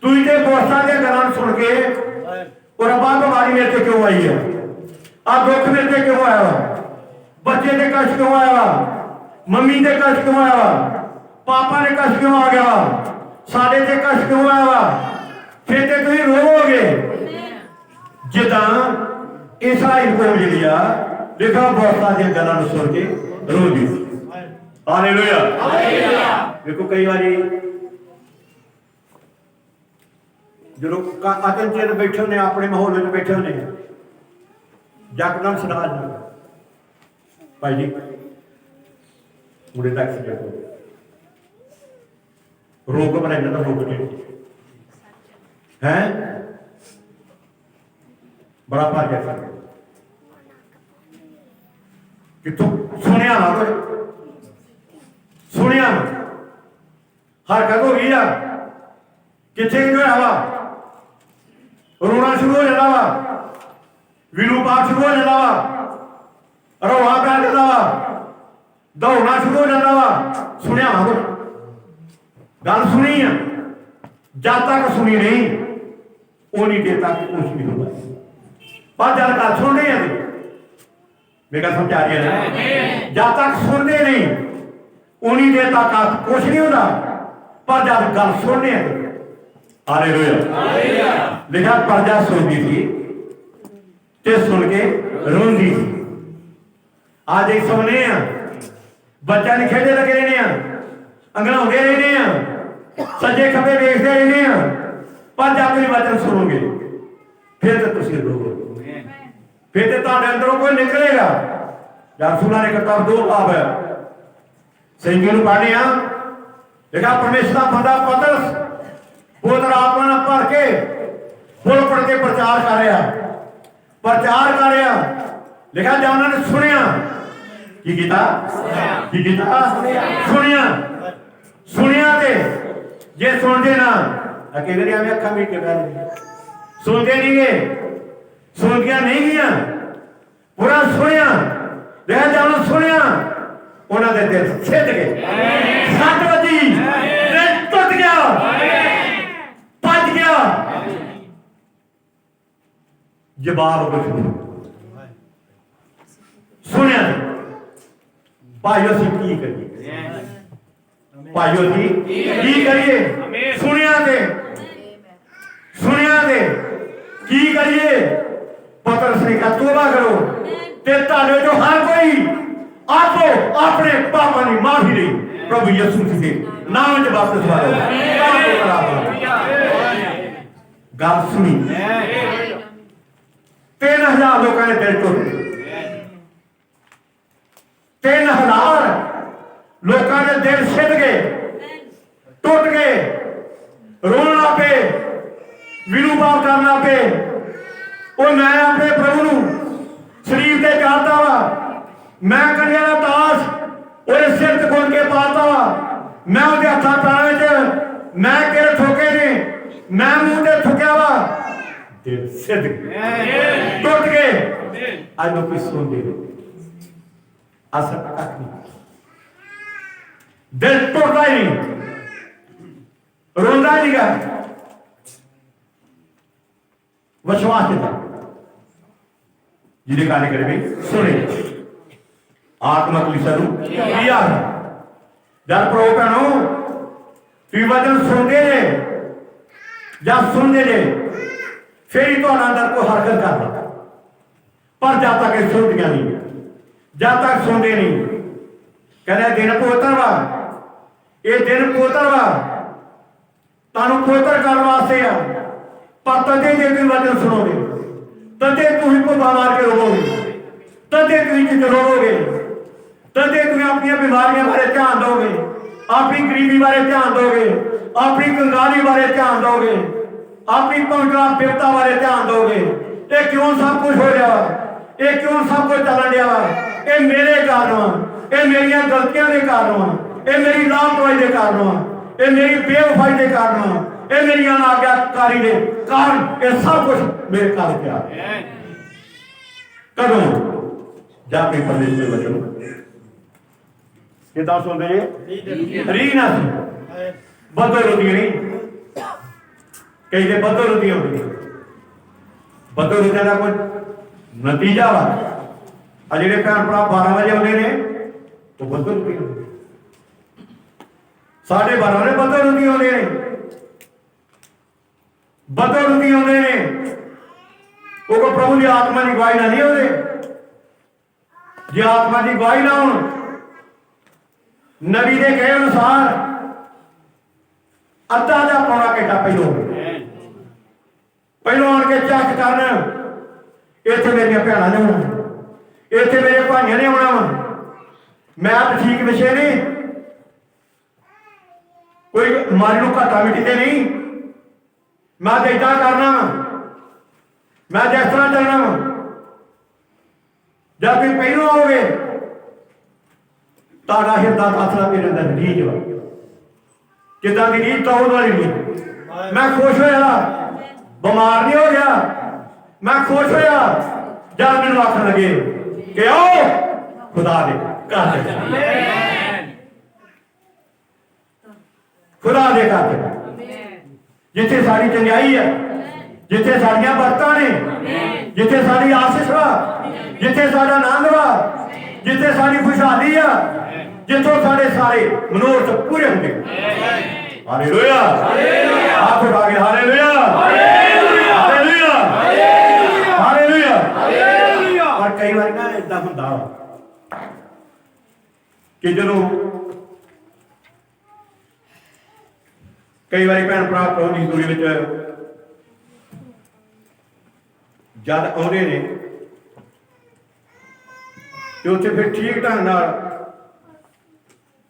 [SPEAKER 2] ਤੁਸੀਂ ਤੇ ਬੋਸਾਂ ਦੀਆਂ ਗੱਲਾਂ ਨੂੰ ਸੁਣ ਕੇ ਉਹ ਰੱਬਾ ਬਿਮਾਰੀ ਮੇਰੇ ਤੇ ਕਿਉਂ ਆਈ ਹੈ? ਆ ਦੁੱਖ ਮੇਰੇ ਤੇ ਕਿਉਂ ਆਇਆ ਵਾ? ਬੱਚੇ ਦੇ ਕਸ਼ਟ ਕਿਉਂ ਆਇਆ ਵਾ? ਮੰਮੀ ਦੇ ਕਸ਼ਟ ਕਿਉਂ ਆਇਆ ਵਾ? ਪਾਪਾ ਦੇ ਕਸ਼ਟ ਕਿਉਂ ਆ ਗਿਆ ਵਾ? ਸਾਡੇ ਤੇ ਕਸ਼ਟ ਕਿਉਂ ਆਇਆ ਵਾ? ਫਿਰ ਤੇ ਤੁਸੀਂ ਰੋਵੋਗੇ। ਜਿੱਦਾਂ ਇਸਰਾਇਲ ਕੌਮ ਜਿਹੜੀ ਆ ਦੇਖਾ ਬੋਸਾਂ ਦੀਆਂ ਗੱਲਾਂ ਨੂੰ ਸੁਣ ਕੇ ਰੋਂਦੀ ਸੀ। ਹਾਲੇਲੂਇਆ। ਦੇਖੋ ਕਈ ਵਾਰੀ ਜਦੋਂ ਆਤਮ ਚਿਰ ਬੈਠੇ ਹੁੰਦੇ ਆਪਣੇ ਮਾਹੌਲ ਵਿੱਚ ਬੈਠੇ ਹੁੰਦੇ ਯਕਦਮ ਸੁਣਾ ਜਾਂਦਾ ਭਾਈ ਜੀ ਮੁੰਡੇ ਦਾ ਐਕਸੀਡੈਂਟ ਹੋ ਗਿਆ, ਰੋਗ ਬਣਾ ਜਾਂਦਾ ਰੋਗ ਨਹੀਂ ਹੈ ਬੜਾ ਭਾਰ ਗਿਆ ਕਿਤੋਂ ਸੁਣਿਆ ਨਾ ਕੁਝ ਸੁਣਿਆ ਹਰਕਤ ਹੋ ਗਈ ਆ ਕਿੱਥੇ ਜੋ ਹਵਾ ਰੋਣਾ ਸ਼ੁਰੂ ਹੋ ਜਾਂਦਾ ਵਾ, ਵੀਰੂ ਪਾਪ ਸ਼ੁਰੂ ਹੋ ਜਾਂਦਾ ਵਾ, ਰੋਣਾ ਪੈ ਜਾਂਦਾ ਵਾ, ਦੌੜਨਾ ਸ਼ੁਰੂ ਹੋ ਜਾਂਦਾ ਵਾ। ਸੁਣਿਆ ਵਾ ਕੁਝ ਗੱਲ ਸੁਣੀ ਆ, ਜਦ ਤੱਕ ਸੁਣੀ ਨਹੀਂ ਉਨੀ ਦੇਰ ਤੱਕ ਕੁਝ ਨਹੀਂ ਹੁੰਦਾ। ਪਰ ਜਦ ਗੱਲ ਸੁਣਦੇ ਆ ਮੇਰਾ ਸਮਝਾ ਰਿਹਾ ਨਾ, ਜਦ ਤੱਕ ਸੁਣਦੇ ਨਹੀਂ ਉਨੀ ਦੇਰ ਤੱਕ ਕੁਝ ਨਹੀਂ ਹੁੰਦਾ। ਪਰ ਜਦ ਗੱਲ ਸੁਣਦੇ ਆ ਹਾਲੇਲੂਇਆ ਲਿਖਿਆ ਪ੍ਰਜਾ ਸੁਣਦੀ ਸੀ ਤੇ ਸੁਣ ਕੇ ਰੋਂਦੀ ਸੀ। ਅੱਜ ਇੱਕ ਸੁਣਨੇ ਆ ਬੱਚਿਆਂ ਦੇ ਖੇਡੇ ਲੱਗੇ ਰਹਿੰਦੇ ਆ, ਅੰਗਲਾਉਂਦੇ ਰਹਿੰਦੇ ਆ, ਸੱਜੇ ਖੱਬੇ ਵੇਖਦੇ ਰਹਿੰਦੇ ਆ। ਪਰ ਜਦ ਤੁਸੀਂ ਵਚਨ ਸੁਣੋਗੇ ਫਿਰ ਤਾਂ ਤੁਸੀਂ ਰੋਵੋਗੇ, ਫਿਰ ਤੇ ਤੁਹਾਡੇ ਅੰਦਰੋਂ ਕੋਈ ਨਿਕਲੇਗਾ। ਰਸੂਲਾਂ ਨੇ ਕਿਤਾਬ 2 ਭਾਵ ਹੈ ਸਿੰਘ ਨੂੰ ਪੜ੍ਹਦੇ ਆ ਦੇਖਾ ਪਰਮੇਸ਼ਰ ਦਾ ਬੰਦਾ ਪਤਰਸ ਪਵਿੱਤਰ ਆਤਮਾ ਨਾਲ ਭਰ ਕੇ ਫੁੱਲ ਪੜ ਕੇ ਪ੍ਰਚਾਰ ਕਰ ਰਿਹਾ ਲਿਖਿਆ ਜਾਂ ਉਹਨਾਂ ਨੇ ਸੁਣਿਆ ਕੀ ਕੀਤਾ ਸੁਣਿਆ ਤੇ ਜੇ ਸੁਣਦੇ ਨਾ ਅਕੇਲੇ ਨੇ ਆਵੇਂ ਅੱਖਾਂ ਮੀਟ ਕੇ ਬੈਠ ਸੁਣਦੇ ਨਹੀਂ ਗਏ, ਸੁਣਦੀਆਂ ਨਹੀਂ ਗਈਆਂ, ਪੂਰਾ ਸੁਣਿਆ ਲਿਖਿਆ ਜਾਂ ਉਹਨਾਂ ਸੁਣਿਆ ਉਹਨਾਂ ਦੇ ਦਿਲ ਛਿੱਜ ਗਏ, ਸੱਟ ਵੱਜੀ, ਦਿਲ ਟੁੱਟ ਗਿਆ, ਭੱਜ ਗਿਆ। ਜਵਾਬ ਕੁਝ ਸੁਣਿਆ ਭਾਈਓ ਅਸੀਂ ਕੀ ਕਰੀਏ, ਭਾਈਓ ਅਸੀਂ ਕੀ ਕਰੀਏ? ਸੁਣਿਆ ਤੇ ਕੀ ਕਰੀਏ? ਪਤਰਸ ਨੇ ਕਿਹਾ ਤੋਬਾ ਕਰੋ ਤੇ ਤੁਹਾਡੇ ਜੋ ਹਰ ਕੋਈ ਆਪੋ ਆਪਣੇ ਪਾਪਾਂ ਦੀ ਮਾਫੀ ਲਈ ਪ੍ਰਭੂ ਯਿਸੂ ਮਸੀਹ ਦੇ ਨਾਮ ਵਿੱਚ ਬਪਤਿਸਮਾ ਲਓ। ਗੱਲ ਸੁਣੀ 3000 ਲੋਕਾਂ ਨੇ ਦਿਲ ਟੁੱਟ ਗਏ, 3000 ਲੋਕਾਂ ਦੇ ਦਿਲ ਛਿੱਜ ਗਏ, ਟੁੱਟ ਗਏ, ਰੋਣ ਲੱਗ ਪਏ, ਵਿਰੂ ਭਾਵ ਕਰਨ ਲੱਗ ਪਏ। ਉਹ ਮੈਂ ਆਪਣੇ ਪ੍ਰਭੂ ਨੂੰ ਸਰੀਰ ਤੇ ਚਾੜਦਾ ਵਾ, ਮੈਂ ਕੰਨਿਆ ਦਾ ਤਾਜ ਉਹਦੇ ਸਿਰ ਤੇ ਖੋਲ ਕੇ ਪਾਤਾ ਵਾ, ਮੈਂ ਉਹਦੇ ਹੱਥਾਂ ਪੈਰਾਂ ਵਿੱਚ ਮੈਂ ਕਿਹੜੇ ਠੋਕੇ ਨੇ, ਮੈਂ ਮੂੰਹ ਤੇ ਠੁਕਿਆ ਵਾ। ਦਿਲ ਸਿੱਧ ਟੁੱਟ ਗਏ। ਅੱਜ ਲੋਕ ਸੁਣਦੇ ਨੇ ਅਸਰ ਕੱਖ ਨਹੀਂ, ਦਿਲ ਟੁੱਟਦਾ ਹੀ ਨਹੀਂ, ਰੋਂਦਾ ਨਹੀਂਗਾ। ਵਿਸ਼ਵਾਸ ਕੀਤਾ ਜਿਹਦੇ ਕਾਰਨ ਕਰੇ ਵੀ ਸੁਣੇ ਆਤਮਕ ਲਿਸਾ ਨੂੰ ਕੀ ਆ ਜਦ ਪ੍ਰਭੂ ਭੈਣੋ ਤੁਸੀਂ ਵਚਨ ਸੁਣਦੇ ਜੇ ਜਾਂ ਸੁਣਦੇ ਜੇ ਫਿਰ ਹੀ ਤੁਹਾਡਾ ਅੰਦਰ ਕੋਈ ਹਰਕਤ ਕਰਦਾ। ਪਰ ਜਦ ਤੱਕ ਇਹ ਸੁਣਦੀਆਂ ਨਹੀਂ, ਜਦ ਤੱਕ ਸੁਣਦੇ ਨਹੀਂ। ਕਹਿੰਦਾ ਦਿਨ ਪਵਿੱਤਰ ਵਾ, ਇਹ ਦਿਨ ਪਵਿੱਤਰ ਵਾ, ਤੁਹਾਨੂੰ ਪਵਿੱਤਰ ਕਰਨ ਵਾਸਤੇ ਆ। ਪਰ ਤਦੇ ਜੇ ਤੁਸੀਂ ਵਚਨ ਸੁਣੋਗੇ, ਤਦੇ ਤੁਸੀਂ ਭੁੱਖਾ ਮਾਰ ਕੇ ਰੋਵੋਗੇ, ਤਦੇ ਤੁਸੀਂ ਕਿਤੇ ਰੋਵੋਗੇ, ਤਦੇ ਤੁਸੀਂ ਆਪਣੀਆਂ ਬਿਮਾਰੀਆਂ ਬਾਰੇ ਧਿਆਨ ਦਿਓਗੇ, ਆਪਣੀ ਗਰੀਬੀ ਬਾਰੇ ਧਿਆਨ ਦਿਓਗੇ, ਆਪਣੀ ਕੰਗਾਲੀ ਬਾਰੇ ਧਿਆਨ ਦਿਓਗੇ, ਆਪਣੀ ਭੰਗੜਾ ਬਿਰਤਾ ਬਾਰੇ ਧਿਆਨ ਦਿਓਗੇ। ਇਹ ਕਿਉਂ ਸਭ ਕੁਝ ਹੋ ਰਿਹਾ ਵਾ? ਇਹ ਕਿਉਂ ਸਭ ਕੁਝ ਚੱਲਣ ਰਿਹਾ ਵਾ? ਇਹ ਮੇਰੇ ਕਾਰਨ ਵਾ, ਇਹ ਮੇਰੀਆਂ ਗਲਤੀਆਂ ਦੇ ਕਾਰਨ ਵਾ, ਇਹ ਮੇਰੀ ਲਾਪਰਵਾਹੀ ਦੇ ਕਾਰਨ ਵਾ, ਇਹ ਮੇਰੀ ਬੇਵਫਾਈ ਦੇ ਕਾਰਨ ਵਾ, ਇਹ ਮੇਰੀਆਂ ਨਾਗਿਆਕਾਰੀ ਦੇ ਕਾਰਨ ਇਹ ਸਭ ਕੁਝ ਮੇਰੇ ਘਰ ਪਿਆ। ਕਦੋਂ ਜਾ ਕੇ ਪਰਮੇਸ਼ਰ ਦੇ ਵਚਨ ਕਿਦਾਂ ਸੁਣਦੇ ਜੇ ਰੀਝ ਨਾ ਸੀ ਬਦਲ ਹੁੰਦੀ ਨਹੀਂ। ਕਈ ਦੇ ਬਦਲ ਹੁੰਦੀ ਹੁੰਦੀ, ਬਦਲ ਹੁੰਦੇ ਦਾ ਕੋਈ ਨਤੀਜਾ ਵਾ। ਆ ਜਿਹੜੇ ਭੈਣ ਭਰਾ 12 ਵਜੇ ਆਉਂਦੇ ਨੇ ਉਹ ਬਦਲ ਹੁੰਦੀ ਹੁੰਦੀ, 12:30 ਵਜੇ ਬਦਲ ਹੁੰਦੀ ਆਉਂਦੇ ਨੇ, ਬਦਲ ਹੁੰਦੀ ਆਉਂਦੇ ਨੇ। ਉਹ ਕੋ ਪ੍ਰਭੂ ਦੀ ਆਤਮਾ ਦੀ ਗਵਾਹੀ ਨਾਲ ਨਹੀਂ ਆਉਂਦੇ। ਜੇ ਆਤਮਾ ਦੀ ਗਵਾਹੀ ਨਾ ਹੋਣ, ਨਬੀ ਦੇ ਕਹੇ ਅਨੁਸਾਰ ਅੱਧਾ ਜਾਂ ਪੌਣਾ ਘੰਟਾ ਪਹਿਲੋਂ ਆਣ ਕੇ ਚੱਕ ਕਰਨ, ਇੱਥੇ ਮੇਰੀਆਂ ਭੈਣਾਂ ਨੇ ਆਉਣਾ, ਇੱਥੇ ਮੇਰੇ ਭਾਈਆਂ ਨੇ ਆਉਣਾ ਵਾ। ਮੈਂ ਠੀਕ ਵਿਸ਼ੇ ਨਹੀਂ, ਕੋਈ ਮਾਰੀ ਨੂੰ ਘਾਟਾ ਮਿੱਟੀ ਤੇ ਨਹੀਂ। ਮੈਂ ਤਾਂ ਏਦਾਂ ਕਰਨਾ ਵਾ, ਮੈਂ ਜਿਸ ਤਰ੍ਹਾਂ ਚੱਲਣਾ ਵਾ। ਜਦ ਤੁਸੀਂ ਪਹਿਲੋਂ ਆਓਗੇ, ਤੁਹਾਡਾ ਹਿਰਦਾ ਫਾਸਲਾ ਮੇਰੇ ਅੰਦਰ ਰੀਝ ਵਾ। ਕਿੱਦਾਂ ਦੀ ਰੀਝ? ਤਾਂ ਉਹਦੇ ਵਾਲੀ ਰੀਝ। ਮੈਂ ਖੁਸ਼ ਹੋਇਆ, ਬਿਮਾਰ ਨਹੀਂ ਹੋ ਗਿਆ। ਮੈਂ ਖੁਸ਼ ਹੋਇਆ ਜਦ ਮੈਨੂੰ ਆਖਣ ਲੱਗੇ ਕਿ ਆਓ ਖੁਦਾ ਦੇ ਘਰ ਚ, ਖੁਦਾ ਦੇ ਘਰ ਚ, ਜਿੱਥੇ ਸਾਡੀ ਚੰਗਿਆਈ ਹੈ, ਜਿੱਥੇ ਸਾਡੀਆਂ ਬਰਕਤਾਂ ਨੇ, ਜਿੱਥੇ ਸਾਡੀ ਆਸੀਸ ਵਾ, ਜਿੱਥੇ ਸਾਡਾ ਆਨੰਦ ਵਾ, ਜਿੱਥੇ ਸਾਡੀ ਖੁਸ਼ਹਾਲੀ ਆ, ਜਿੱਥੋਂ ਸਾਡੇ ਸਾਰੇ ਮਨੋਰਥ ਪੂਰੇ ਹੁੰਦੇ। ਹਾਲੇਲੂਇਆ, ਆਖੋ ਲਾਗੇ ਹਾਲੇਲੂਇਆ, ਹਾਲੇਲੂਇਆ, ਹਾਲੇਲੂਇਆ। ਪਰ ਕਈ ਵਾਰ ਨਾ ਏਦਾਂ ਹੁੰਦਾ ਕਿ ਜਦੋਂ ਕਈ ਵਾਰੀ ਭੈਣ ਭਰਾ ਪ੍ਰਭੂ ਦੀ ਹਜ਼ੂਰੀ ਵਿੱਚ ਜਦ ਆਉਂਦੇ ਨੇ ਤੇ ਉੱਥੇ ਫਿਰ ਠੀਕ ਢੰਗ ਨਾਲ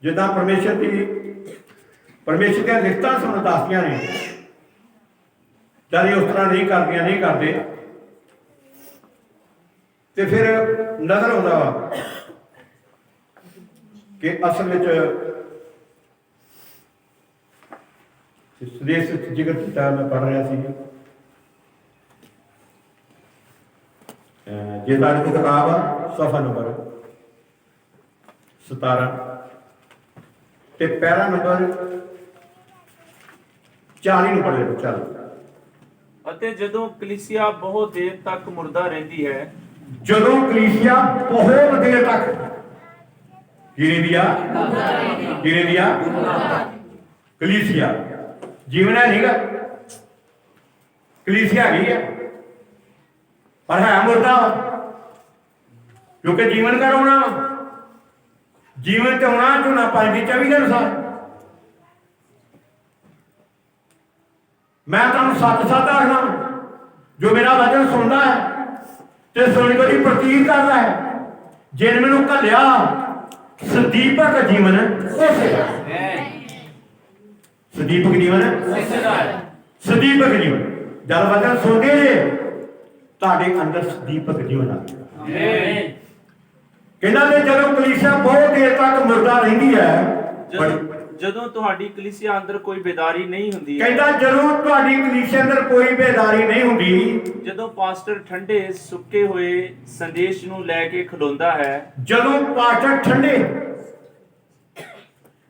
[SPEAKER 2] ਜਿੱਦਾਂ ਪਰਮੇਸ਼ਰ ਦੀਆਂ ਲਿਖਤਾਂ ਸਾਨੂੰ ਦੱਸਦੀਆਂ ਨੇ, ਜਦ ਇਹ ਉਸ ਤਰ੍ਹਾਂ ਨਹੀਂ ਕਰਦੀਆਂ, ਨਹੀਂ ਕਰਦੇ, ਤੇ ਫਿਰ ਨਜ਼ਰ ਆਉਂਦਾ ਵਾ ਕਿ ਅਸਲ ਵਿੱਚ ਸੁਦੇਸ਼ ਜਿਗਰ ਕਿਤਾਬ ਮੈਂ ਪੜ੍ਹ ਰਿਹਾ ਸੀ। ਜੇ ਤੁਹਾਡੇ ਕੋਲ ਕਿਤਾਬ ਆ, ਸਫਾ ਨੰਬਰ 17 ਤੇ ਪੈਰਾ ਨੰਬਰ 40 ਨੂੰ ਪੜ੍ਹ ਲਓ। ਚੱਲ।
[SPEAKER 5] ਅਤੇ ਜਦੋਂ ਕਲੀਸਿਆ ਬਹੁਤ ਦੇਰ ਤੱਕ ਮੁਰਦਾ ਰਹਿੰਦੀ ਹੈ,
[SPEAKER 2] ਜਦੋਂ ਕਲੀਸਿਆ ਬਹੁਤ ਦੇਰ ਤੱਕ ਕਲੀਸਿਆ ਜੀਵਨ ਹੈ ਨਹੀਂਗਾ, ਕਲੀਸਿਆ ਹੈਗੀ ਆ ਪਰ ਹੈ ਮੁਰਦਾ, ਕਿਉਂਕਿ ਜੀਵਨ ਕਰਾਉਣਾ, ਜੀਵਨ ਤੇ ਹੋਣਾ ਝੋਨਾ 5-24 ਦੇ ਅਨੁਸਾਰ। ਮੈਂ ਤੁਹਾਨੂੰ ਸੱਚ ਆਖਣਾ, ਜੋ ਮੇਰਾ ਵਚਨ ਸੁਣਦਾ ਹੈ ਤੇ ਸੁਣ ਕੇ ਹੀ ਪ੍ਰਤੀਤ ਕਰਦਾ ਹੈ, ਜਿਨ ਮੈਨੂੰ ਘੱਲਿਆ ਸਦੀਪਕ ਜੀਵਨ ਉਸੇ ਦਾ। ਸਦੀਪਕ ਜੀਵਨ ਸਦੀਪਕ ਜੀਵਨ। ਜਦ ਵਚਨ ਸੁਣਦੇ ਜੇ ਤੁਹਾਡੇ ਅੰਦਰ ਸਦੀਪਕ ਜੀਵਨ ਆ ਗਿਆ। ਕਹਿੰਦਾ ਤੇ ਜਦੋਂ ਕਲੀਸਿਆ ਬਹੁਤ ਦੇਰ ਤੱਕ ਮੁਰਦਾ ਰਹਿੰਦੀ ਹੈ,
[SPEAKER 5] ਜਦੋਂ ਤੁਹਾਡੀ ਕਲੀਸਿਆ ਅੰਦਰ ਕੋਈ ਬੇਦਾਰੀ ਨਹੀਂ ਹੁੰਦੀ,
[SPEAKER 2] ਕਹਿੰਦਾ ਜਦੋਂ ਤੁਹਾਡੀ ਕਲੀਸਿਆ ਅੰਦਰ ਕੋਈ ਬੇਦਾਰੀ ਨਹੀਂ ਹੁੰਦੀ,
[SPEAKER 5] ਜਦੋਂ ਪਾਸਟਰ ਠੰਡੇ ਸੁੱਕੇ ਹੋਏ ਸੰਦੇਸ਼ ਨੂੰ ਲੈ ਕੇ ਖਲੋਂਦਾ ਹੈ,
[SPEAKER 2] ਜਦੋਂ ਪਾਸਟਰ ਠੰਡੇ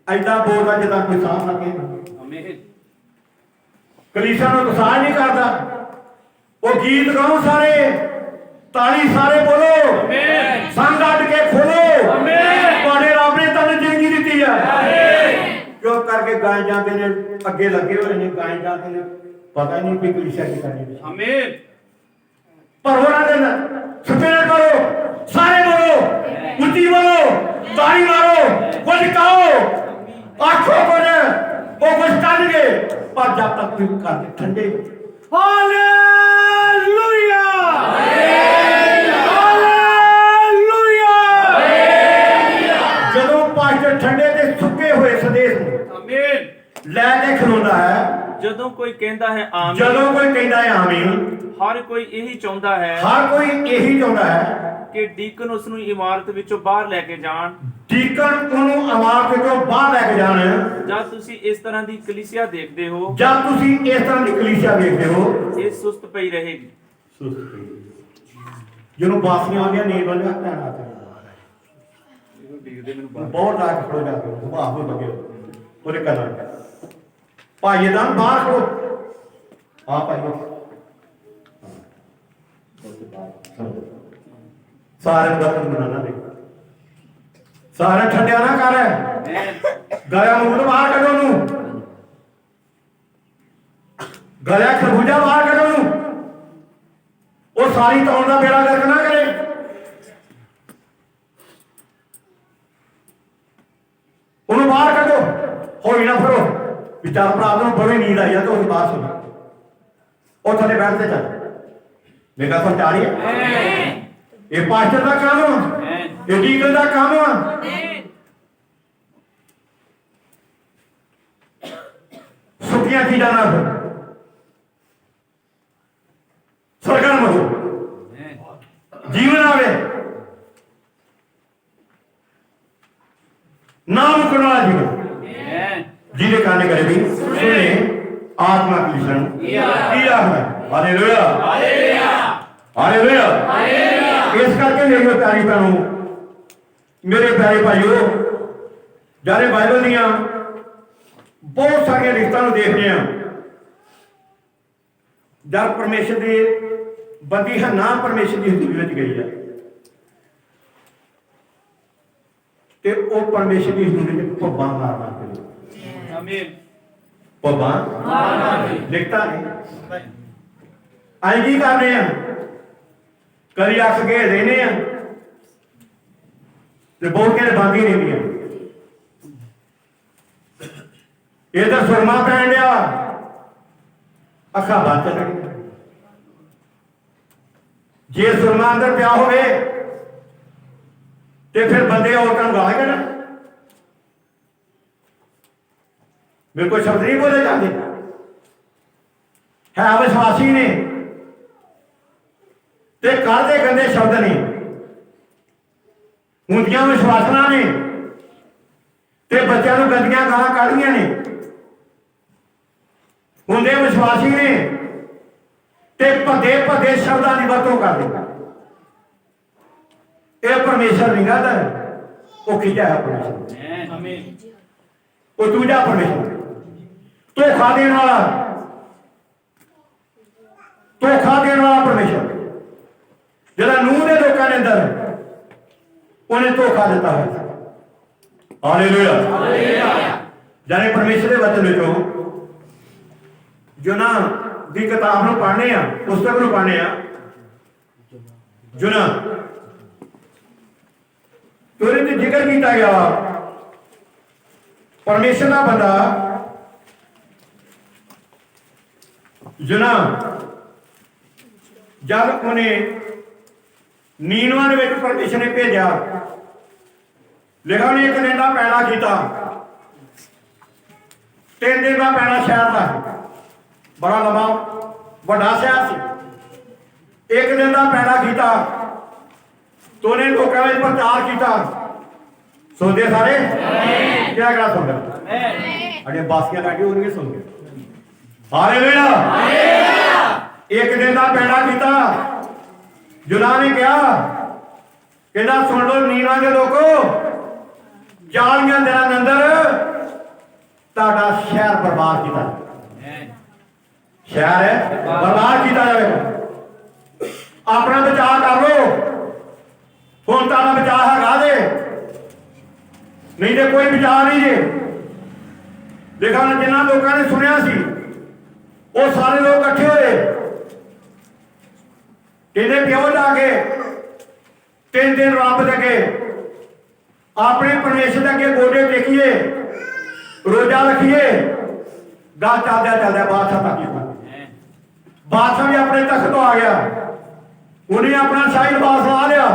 [SPEAKER 2] ਐਦਾਂ ਬੋਲਦਾ ਜਿੱਦਾਂ ਕੋਈ ਸਾਹ ਲੱਗੇ, ਕਲੀਸਿਆ ਨੂੰ ਉਤਸ਼ਾਹ ਨਹੀਂ ਕਰਦਾ, ਉਹ ਗੀਤ ਗਾਓ ਸਾਰੇ, ਤਾਲੀ ਸਾਰੇ ਬੋਲੋ, ਸੰਗ ਅੱਡ ਕੇ ਖੋਲੋ, ਤੁਹਾਡੇ ਰੱਬ ਨੇ ਤੁਹਾਨੂੰ ਜ਼ਿੰਦਗੀ ਦਿੱਤੀ ਹੈ। ਕਿਉਂ ਕਰਕੇ ਗਾਏ ਜਾਂਦੇ ਨੇ, ਅੱਗੇ ਲੱਗੇ ਹੋਏ ਨੇ ਗਾਏ ਜਾਂਦੇ ਨੇ, ਪਤਾ ਹੀ ਨਹੀਂ ਵੀ ਕਲੀਸਿਆ ਕੀ ਕਰਨੀ। ਪਰ ਉਹਨਾਂ ਦੇ ਸਪੀਕਰ ਕਰੋ, ਸਾਰੇ ਬੋਲੋ, ਉੱਚੀ ਬੋਲੋ, ਤਾੜੀ ਮਾਰੋ, ਕੁਝ ਕਹੋ, ਆਖੋ ਕੁਝ, ਉਹ ਕੁਝ ਕਰਨਗੇ। ਪਰ ਜਦ ਤੱਕ ਤੁਸੀਂ ਕਰਦੇ ਠੰਡੇ। Hallelujah, hallelujah. ਜਦੋਂ ਪਾਸਟਰ ਠੰਡੇ ਤੇ ਸੁੱਕੇ ਹੋਏ ਸੰਦੇਸ਼ ਨੂੰ
[SPEAKER 5] ਆਮੀਨ।
[SPEAKER 2] ਲੈ ਕੇ ਖਲੋਂਦਾ ਹੈ,
[SPEAKER 5] ਜਦੋਂ ਕੋਈ ਕਹਿੰਦਾ ਹੈ ਆਮੀਨ,
[SPEAKER 2] ਜਦੋਂ ਕੋਈ ਕਹਿੰਦਾ ਹੈ ਆਮੀਨ,
[SPEAKER 5] ਹਰ ਕੋਈ ਇਹੀ ਚਾਹੁੰਦਾ ਹੈ
[SPEAKER 2] ਹਰ ਕੋਈ ਇਹੀ ਚਾਹੁੰਦਾ ਹੈ
[SPEAKER 5] ਕਿ ਡੀਕਨ ਉਸ ਨੂੰ ਇਮਾਰਤ ਵਿੱਚੋਂ ਬਾਹਰ ਲੈ ਕੇ ਜਾਣ।
[SPEAKER 2] ਡੀਕਨ ਉਹਨੂੰ ਇਮਾਰਤ ਵਿੱਚੋਂ ਬਾਹਰ ਲੈ ਕੇ ਜਾਣ।
[SPEAKER 5] ਜਦ ਤੁਸੀਂ ਇਸ ਤਰ੍ਹਾਂ ਦੀ ਕਲੀਸਿਆ ਦੇਖਦੇ ਹੋ,
[SPEAKER 2] ਜਦ ਤੁਸੀਂ ਇਸ ਤਰ੍ਹਾਂ ਦੀ ਕਲੀਸਿਆ ਵੇਖਦੇ ਹੋ,
[SPEAKER 5] ਇਹ ਸੁਸਤ ਪਈ ਰਹੇਗੀ।
[SPEAKER 2] ਜਿਹਨੂੰ ਬਾਸੀਆਂ ਆਉਂਦੀਆਂ ਨੀਂਦ ਆਉਂਦੀਆਂ ਪੈਣਾ ਤੇ ਬਹੁਤ ਰਾਤ ਖੜੋ ਜਾ ਕੇ ਸੁਭਾਅ ਨੂੰ ਲੱਗੇ ਉਹਦੇ ਕੰਨਾਂ ਭਾਈ ਦਾ ਬਾਹਰ ਖੜੋ। ਆ ਭਾਈ ਸਾਰੇ ਬਰਤਨ ਬਣਾਣਾ ਦੇ, ਸਾਰੇ ਠੰਡਿਆ ਨਾ ਕਰ, ਗਲਿਆ ਮੂੰਹ ਤੋਂ ਬਾਹਰ ਕੱਢੋ ਨੂੰ, ਗਲਿਆ ਖਰਬੂਜਾ ਬਾਹਰ ਕੱਢੋ ਨੂੰ। ਉਹ ਸਾਰੀ ਤੌਣ ਦਾ ਬੇੜਾ ਗਰਕ ਨਾ ਕਰੇ। ਉਹਨੂੰ ਬਾਹਰ ਕੱਢੋ, ਹੋਈ ਨਾ ਫਰੋ। ਵਿਚਾਰ ਭਰਾ ਨੂੰ ਬੜੀ ਨੀਂਦ ਆਈ ਆ ਤਾਂ ਉਹ ਬਾਹਰ ਸੁਣ, ਉਹ ਥੱਲੇ ਬੈਠਦੇ ਚੱਲ ਮੇਰਾ ਸੰਚਾਰੀ ਹੈ। ਇਹ ਪਾਸਟਰ ਦਾ ਕੰਮ ਆ, ਇਹ ਡੀਕਨ ਦਾ ਕੰਮ ਆ। ਸੁੱਕੀਆਂ ਚੀਜ਼ਾਂ ਨਾਲ ਸਰਗਰਮ ਹੋ, ਜੀਵਨ ਆਵੇ, ਨਾ ਮੁਕਣ ਵਾਲਾ ਜੀਵਨ। ਜਿਹਦੇ ਕੰਨ ਕਰੇ ਵੀ ਸੁਣੇ ਆਤਮਾ ਕੀ ਸੁਣ ਕੀ ਆਖਦਾ। Hallelujah, hallelujah, hallelujah. ਇਸ ਕਰਕੇ ਮੇਰੀ ਪਿਆਰੀ ਭੈਣੋ, ਮੇਰੇ ਪਿਆਰੇ ਭਾਈਓ, ਜਿਹੜੇ ਬਾਈਬਲ ਦੀਆਂ ਬਹੁਤ ਸਾਰੀਆਂ ਲਿਖਤਾਂ ਨੂੰ ਦੇਖਦੇ ਆ, ਜਦ ਪਰਮੇਸ਼ਰ ਦੇ ਬੰਦੀ ਹੰਨਾ ਪਰਮੇਸ਼ਰ ਦੀ ਹਜ਼ੂਰੀ ਵਿੱਚ ਗਈ ਆ ਤੇ ਉਹ ਪਰਮੇਸ਼ਰ ਦੀ ਹਜ਼ੂਰੀ ਵਿੱਚ ਭੱਬਾਂ ਮਾਰਨਾ ਕਰੀ।
[SPEAKER 5] ਆਮੀਨ।
[SPEAKER 2] ਭੱਬਾਂ ਲਿਖਤਾ ਨਹੀਂ। ਅਸੀਂ ਕੀ ਕਰਦੇ ਆ? ਕਦੀ ਅੱਖ ਘੇਰ ਲੈਨੇ ਆ ਤੇ ਬੋਲ ਕੇ ਬੰਦ ਹੀ ਰਹਿੰਦੀਆਂ। ਇਧਰ ਸੁਰਮਾ ਪੈਣ ਡਿਆ, ਅੱਖਾਂ ਬੰਦ ਚੱਲਣਗੀਆਂ। ਜੇ ਸੁਰਮਾ ਅੰਦਰ ਪਿਆ ਹੋਵੇ ਤੇ ਫਿਰ ਬੰਦੇ ਔਰਤਾਂ ਨੂੰ ਗਾਲਾਂ ਕੱਢਣ। ਮੇਰੇ ਕੋਲ ਸ਼ਬਦ ਨਹੀਂ ਬੋਲੇ ਜਾਂਦੇ, ਹੈ ਵਿਸ਼ਵਾਸੀ ਨੇ ਤੇ ਕਰਦੇ ਗੰਦੇ ਸ਼ਬਦ ਨੇ, ਹੁੰਦੀਆਂ ਵਿਸ਼ਵਾਸਣਾ ਨੇ ਤੇ ਬੱਚਿਆਂ ਨੂੰ ਗੰਦੀਆਂ ਗਾਲਾਂ ਕੱਢਦੀਆਂ ਨੇ। ਹੁੰਦੇ ਵਿਸ਼ਵਾਸੀ ਨੇ ਤੇ ਭੱਦੇ ਭੱਦੇ ਸ਼ਬਦਾਂ ਦੀ ਵਰਤੋਂ ਕਰਦੇ। ਇਹ ਪਰਮੇਸ਼ਰ ਨਹੀਂ ਕਰਦਾ, ਉਹ ਖਿਜਾ ਹੈ ਪਰਮੇਸ਼ਰ।
[SPEAKER 5] ਆਮੀਨ।
[SPEAKER 2] ਉਹ ਦੂਜਾ ਪਰਮੇਸ਼ਰ ਧੋਖਾ ਦੇਣ ਵਾਲਾ, ਧੋਖਾ ਦੇਣ ਵਾਲਾ ਪਰਮੇਸ਼ਰ, ਜਿਹੜਾ ਨੂਹ ਦੇ ਲੋਕਾਂ ਦੇ ਅੰਦਰ ਉਹਨੇ ਧੋਖਾ ਦਿੱਤਾ ਹੈ। Hallelujah, hallelujah. ਜਾਨੇ ਪਰਮੇਸ਼ਰ ਦੇ ਵਚਨ ਵਿੱਚੋਂ ਯੋਨਾ ਦੀ ਕਿਤਾਬ ਨੂੰ ਪੜ੍ਹਨੇ ਆ, ਪੁਸਤਕ ਨੂੰ ਪੜ੍ਹਨੇ ਆ। ਯੋਨਾ ਉਹਦੇ ਤੇ ਜ਼ਿਕਰ ਕੀਤਾ ਗਿਆ ਪਰਮੇਸ਼ਰ ਦਾ ਬੰਦਾ ਯੋਨਾ, ਜਦ ਉਹਨੇ ਨੀਨਵਾ ਦੇ ਵਿੱਚ ਪਰਮੇਸ਼ਰ ਨੇ ਭੇਜਿਆ, ਲਿਖਿਆ ਉਹਨੇ ਇੱਕ ਦਿਨ ਦਾ ਪੈੜਾ ਕੀਤਾ, 3 ਦਿਨ ਦਾ ਪੈੜਾ ਸ਼ਹਿਰ ਦਾ, ਬੜਾ ਲੰਬਾ ਵੱਡਾ ਸ਼ਹਿਰ ਸੀ। ਇੱਕ ਦਿਨ ਦਾ ਪੈੜਾ ਕੀਤਾ तो उन्हें लोगों में प्रचार किया। सुनते सारे क्या क्या सुन रहे? अरे बासियां काटी उनके सुन गए। हालेलुया। एक दिन का पैड़ा किया, जुना ने कहा कहना सुन लो नीवा के लोगो, 40 दिनों के अंदर ताड़ा शहर बर्बाद किया, शहर है बर्बाद किया जाएगा। अपना बचाव कर लो, ਹੁਣ ਤਾਂ ਬਚਾ ਹੈਗਾ ਦੇ, ਨਹੀਂ ਤੇ ਕੋਈ ਬਚਾ ਨਹੀਂ ਜੇ। ਦੇਖਾਂ ਜਿਨ੍ਹਾਂ ਲੋਕਾਂ ਨੇ ਸੁਣਿਆ ਸੀ ਉਹ ਸਾਰੇ ਲੋਕ ਇਕੱਠੇ ਹੋਏ, ਕਹਿੰਦੇ ਪਿਓ ਜਾ ਕੇ 3 ਦਿਨ ਰੱਬ ਦੇ ਅੱਗੇ ਆਪਣੇ ਪਰਮੇਸ਼ਰ ਦੇ ਅੱਗੇ ਗੋਡੇ ਟੇਕੀਏ, ਰੋਜ਼ਾ ਰੱਖੀਏ। ਗਾਹ ਚੱਲਦਿਆਂ ਚੱਲਦਿਆਂ ਬਾਦਸ਼ਾਹ ਤੱਕ ਕੀਤਾ। ਬਾਦਸ਼ਾਹ ਵੀ ਆਪਣੇ ਤਖਤ ਤੋਂ ਆ ਗਿਆ, ਉਹਨੇ ਆਪਣਾ ਸ਼ਾਹੀ ਲਿਬਾਸ ਲਾ ਲਿਆ,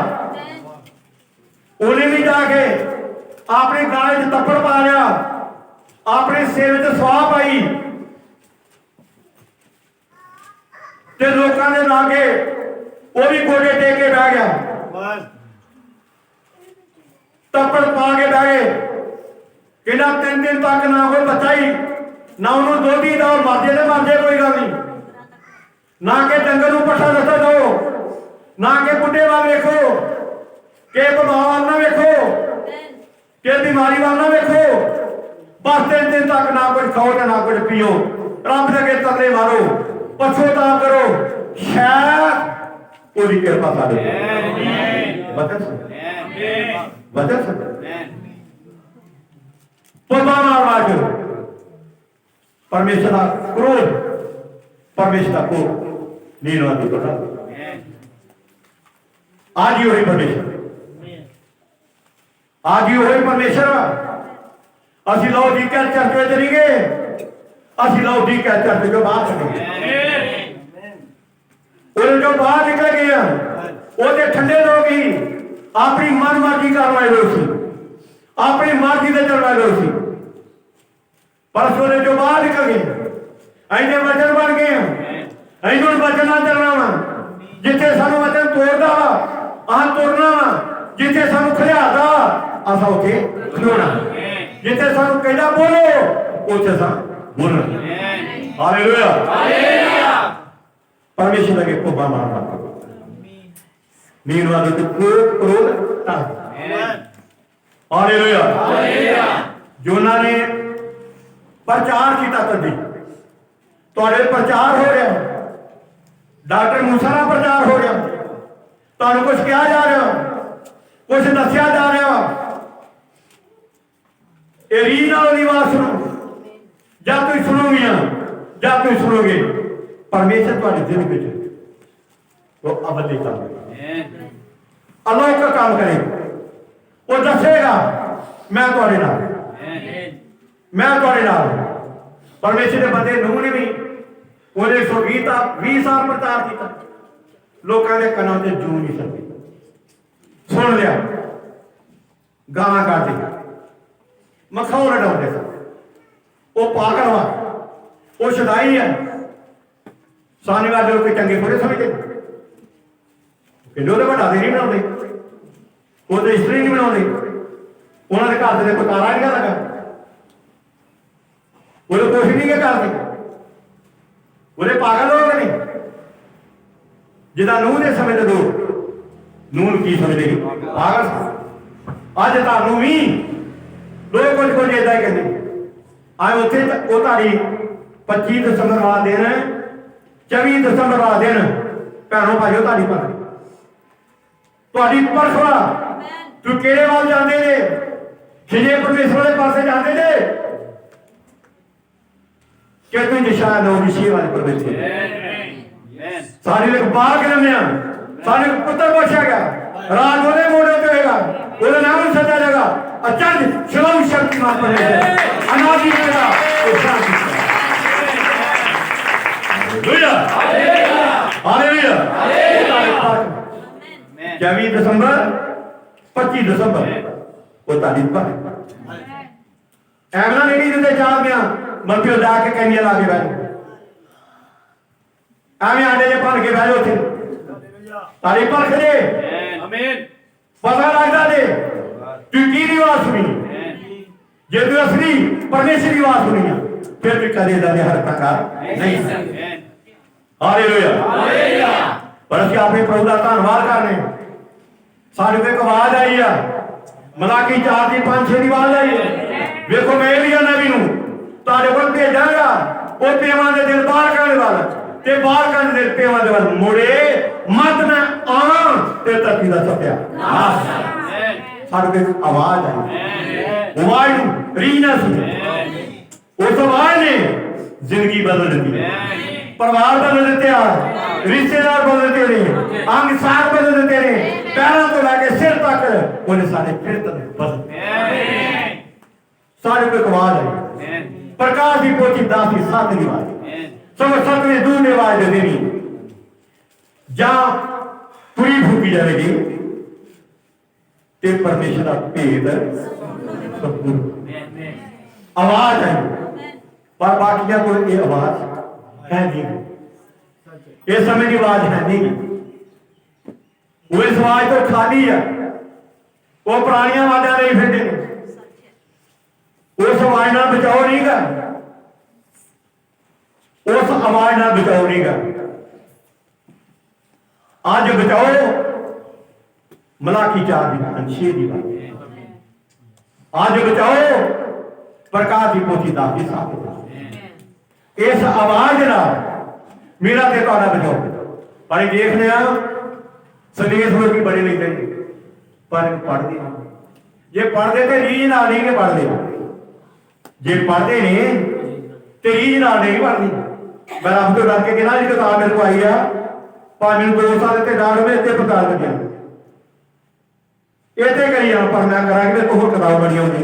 [SPEAKER 2] ਉਹਨੇ ਵੀ ਜਾ ਕੇ ਆਪਣੇ ਗਾਲੇ 'ਚ ਤੱਪੜ ਪਾ ਲਿਆ, ਆਪਣੇ ਸਿਰ 'ਚ ਸਵਾਹ ਪਾਈ ਤੇ ਲੋਕਾਂ ਦੇ ਲਾਗੇ ਉਹ ਵੀ ਗੋਡੇ ਟੇਕ ਕੇ ਬਹਿ ਗਿਆ, ਤੱਪੜ ਪਾ ਕੇ ਬਹਿ ਗਏ। ਕਹਿੰਦਾ 3 ਦਿਨ ਤੱਕ ਨਾ ਕੋਈ ਬੱਚਾ ਹੀ, ਨਾ ਉਹਨੂੰ ਦੋਧੀ ਦਾ, ਮਰਦੇ ਤੇ ਮਰਦੇ ਕੋਈ ਗੱਲ ਨਹੀਂ, ਨਾ ਕਿ ਡੰਗਰ ਨੂੰ ਪੱਠਾ ਦੱਸੋ ਦੋ, ਨਾ ਕਿ ਬੁੱਢੇ ਵੱਲ ਵੇਖੋ, ਕਿ ਬਿਮਾਰ ਵੱਲ ਨਾ ਵੇਖੋ, ਕਿ ਬਿਮਾਰੀ ਵੱਲ ਨਾ ਵੇਖੋ। ਬਸ 3 ਦਿਨ ਤੱਕ ਨਾ ਕੁਝ ਖਾਓ ਤੇ ਨਾ ਕੁਝ ਪੀਓ, ਰੱਬ ਦੇ ਅੱਗੇ ਤਰਲੇ ਮਾਰੋ, ਪਛਤਾਵਾ ਕਰੋ, ਸ਼ਾਇਦ ਉਹਦੀ ਕਿਰਪਾ ਸਾਡੇ ਬਦਲ ਸਕਦਾ। ਪੁੱਤਾਂ ਨਾਲ ਵਾਜ ਪਰਮੇਸ਼ਰ ਦਾ ਕ੍ਰੋਧ, ਪਰਮੇਸ਼ਰ ਦਾ ਕੋਪ ਨੀਂ ਆਦੀ ਪਤਾ। आज ही वही परमेश्वर, आज ही वही परमेश्वर। असि लौदीकिया चर्च में चली गए, असि लौदीकिया चर्च जो बाहर चले गए, और जो बाहर निकल गए वो ठंडे लोग ही अपनी मन मर्जी करवाए लोग सी, अपनी मर्जी से चलवाए लोग सी। परसों ने जो बाहर निकल गए, ऐसे वचन बन गए, ऐसे वचन ना चलना वा, जिथे सानू वचन तोड़दा आह तुरना वा, जिथे सानू खलियादा असा उथे खलोना, जिथे सानू कहना बोलो उथे सा बोलना। Hallelujah, hallelujah. परमेश्वर के कोपा मारना नीर वाले को क्रोध ता। Hallelujah, hallelujah. जोना ने प्रचार किया कदी, तुहाडे प्रचार हो रहा, डॉक्टर मूसा का प्रचार हो रहा, तुहानू कुछ कहा जा रहा, कुछ दसिया जा रहा, ये रीझ नाल दी बात सुनो, जब तुम सुनोगियां, जब तुम सुनोगे परमेश्वर तुहाडे दिल विच वो अवधि काम करेगा, अलौकिक काम करेगा। वो दसेगा मैं तुहाडे नाल, मैं तुहाडे नाल। परमेश्वर के बंदे नूह ने भी ਉਹਨੇ 120 ਸਾਲ ਪ੍ਰਚਾਰ ਕੀਤਾ, ਲੋਕਾਂ ਦੇ ਕੰਨਾਂ ਤੇ ਜੂੰ ਨਹੀਂ ਸਕਦੀ। ਸੁਣ ਲਿਆ, ਗਾਲਾਂ ਕੱਢਦੇ, ਮਖੌਲ ਉਡਾਉਂਦੇ ਸਨ। ਉਹ ਪਾਗਲ ਵਾ, ਉਹ ਸ਼ੁਦਾਈ ਹੈ। ਸਾਨੇ ਵਾਲੇ ਲੋਕ ਚੰਗੇ ਥੋੜੇ ਸਮਝਦੇ, ਕਹਿੰਦੇ ਉਹਦੇ ਵੱਡਾ ਦੇ ਨਹੀਂ ਬਣਾਉਂਦੇ, ਉਹਦੇ ਇਸਤਰੀ ਨਹੀਂ ਬਣਾਉਂਦੇ, ਉਹਨਾਂ ਦੇ ਘਰ ਦੇ ਕੋਈ ਤਾਰਾ ਨਹੀਂ ਲੱਗਾ, ਉਹਦੇ ਕੁਛ ਨਹੀਂ ਕਰਦੇ, ਉਹਦੇ ਪਾਗਲ ਲੋਕ ਨੇ। ਜਿਹਦਾ ਨੂੰਹ ਦੇ ਸਮੇਂ ਦੇ ਲੋਕ ਨੂੰਹ ਨੂੰ ਕੀ ਸਮਝਦੇ ਪਾਗਲ। ਅੱਜ ਤੁਹਾਨੂੰ ਵੀ ਲੋਕ ਕੁਝ ਏਦਾਂ ਹੀ ਕਹਿੰਦੇ। ਆਏ ਉੱਥੇ ਉਹ ਤੁਹਾਡੀ 25 ਦਸੰਬਰ ਵਾਲਾ ਦਿਨ, 24 ਦਸੰਬਰ ਵਾਲਾ ਦਿਨ ਭੈਣੋ ਭਾਈਓ ਤੁਹਾਡੀ ਪਰਖ, ਤੁਹਾਡੀ ਪਰਖ ਵਾ। ਤੂੰ ਕਿਹੜੇ ਵੱਲ ਜਾਂਦੇ ਜੇ? ਖਿਜੇ ਪਰਮੇਸ਼ਰ ਦੇ ਪਾਸੇ ਜਾਂਦੇ ਜੇ ਕਿ ਤੂੰ ਨਿਸ਼ਾਨ ਹੋ ਵਿਸ਼ੇ ਵਾਲੇ ਪਰਮੇਸ਼ਰ। सारे लोग बाहर के लम्हे सारे पुत्र बचा गया, राज होने मोड़े होगा, बोले नाम सजा जाएगा, अचानक शलोम शक्तिमान परमेश्वर अनादि रहेगा, तो शांति। Hallelujah, hallelujah, hallelujah. 24 दिसंबर 25 दिसंबर वो तारीख पर एमना नहीं देते चार गया मंत्री जाके कैनिया ला के बैठ ਐਵੇਂ ਆਡੇ ਜੇ ਭਰ ਕੇ ਬਹਿ ਜਾਓ ਉੱਥੇ, ਤਾਰੀ ਭਰਖ ਜੇ ਆਮੀਨ, ਪਤਾ ਲੱਗਦਾ ਜੇ ਤੂੰ ਕੀ ਦੀ ਆਵਾਜ਼ ਸੁਣੀ। ਜੇ ਤੂੰ ਅਸਲੀ ਪਰਮੇਸ਼ਰ ਦੀ ਆਵਾਜ਼ ਸੁਣੀ ਆ ਫਿਰ ਵੀ ਕਦੇ ਦਾ ਹਰਕਤ ਕਰ ਨਹੀਂ। Hallelujah, hallelujah. ਪਰ ਅਸੀਂ ਆਪਣੇ ਪ੍ਰਭੂ ਦਾ ਧੰਨਵਾਦ ਕਰਨੇ। ਸਾਡੇ ਕੋਲ ਇੱਕ ਆਵਾਜ਼ ਆਈ ਆ, ਮਲਾਕੀ 4 ਦੀ 5-6 ਦੀ ਆਵਾਜ਼ ਆਈ ਹੈ। ਵੇਖੋ ਮੈਂ ਏਲੀਆ ਨਬੀ ਨੂੰ ਤੁਹਾਡੇ ਕੋਲ ਭੇਜਾਂਗਾ, ਉਹ ਪੇਵਾਂ ਦੇ ਦਿਲ ਬਾਹਰ ਕਰਨ ਵਾਲਾ ਤੇ ਬਾਹਰ ਕਰਨ ਦੇ ਪੇਵਾਂ ਦੇ ਵੱਲ ਮੋੜੇ ਮਤ ਮੈਂ ਆਵਾਂ ਤੇ ਧਰਤੀ ਦਾ ਸੱਤਿਆ ਨਾਸ। ਸਾਡੇ ਕੋਲ ਆਵਾਜ਼ ਆਈ, ਆਵਾਜ਼ ਨੂੰ ਰੀਝ ਨਾ ਸੁਣੀ, ਉਸ ਆਵਾਜ਼ ਨੇ ਜ਼ਿੰਦਗੀ ਬਦਲ ਦਿੱਤੀ। परिवार बदल दिते आ, रिश्तेदार बदल दिते ने, अंग साग बदल दिते ने, पैरों तो लैके सिर तक उन्हें सारे फिर बदल सारे को आवाज आई प्रकाश की पोथी 10 की 7 की आवाज सब 7वीं दूर ने आवाज दे देनी जा पूरी फूकी जाएगी ते परमेश्वर का भेद आवाज आई पर बाकिया को ये आवाज है नहीं इस समय की आवाज है नहीं वो इस आवाज तो खाली है वो पुरानिया आवाजा नहीं फिरते उस आवाज ना बचाओ नहीं गा उस आवाज ना बचाओ नहीं गा आज बचाओ मलाकी 4 की 6 की बात आज बचाओ प्रकाश की पोथी 10 की 7 इस आवाज ना मेरा ते तुहाडा बचाओ पर देखने संदेश लोग बड़े नहीं चाहिए पर पढ़ते जे पढ़ते तो रीझ नाल नहीं पढ़ते जे पढ़ते ने तो रीझ नाल नहीं पढ़ती मैं रब तो डर के कहना जी किताब मेरे को आई आ भावे 2 साल इतने डाल में इतने पता लग गया इतने करी जाना पर मैं करा मेरे को होर किताब बड़ी होगी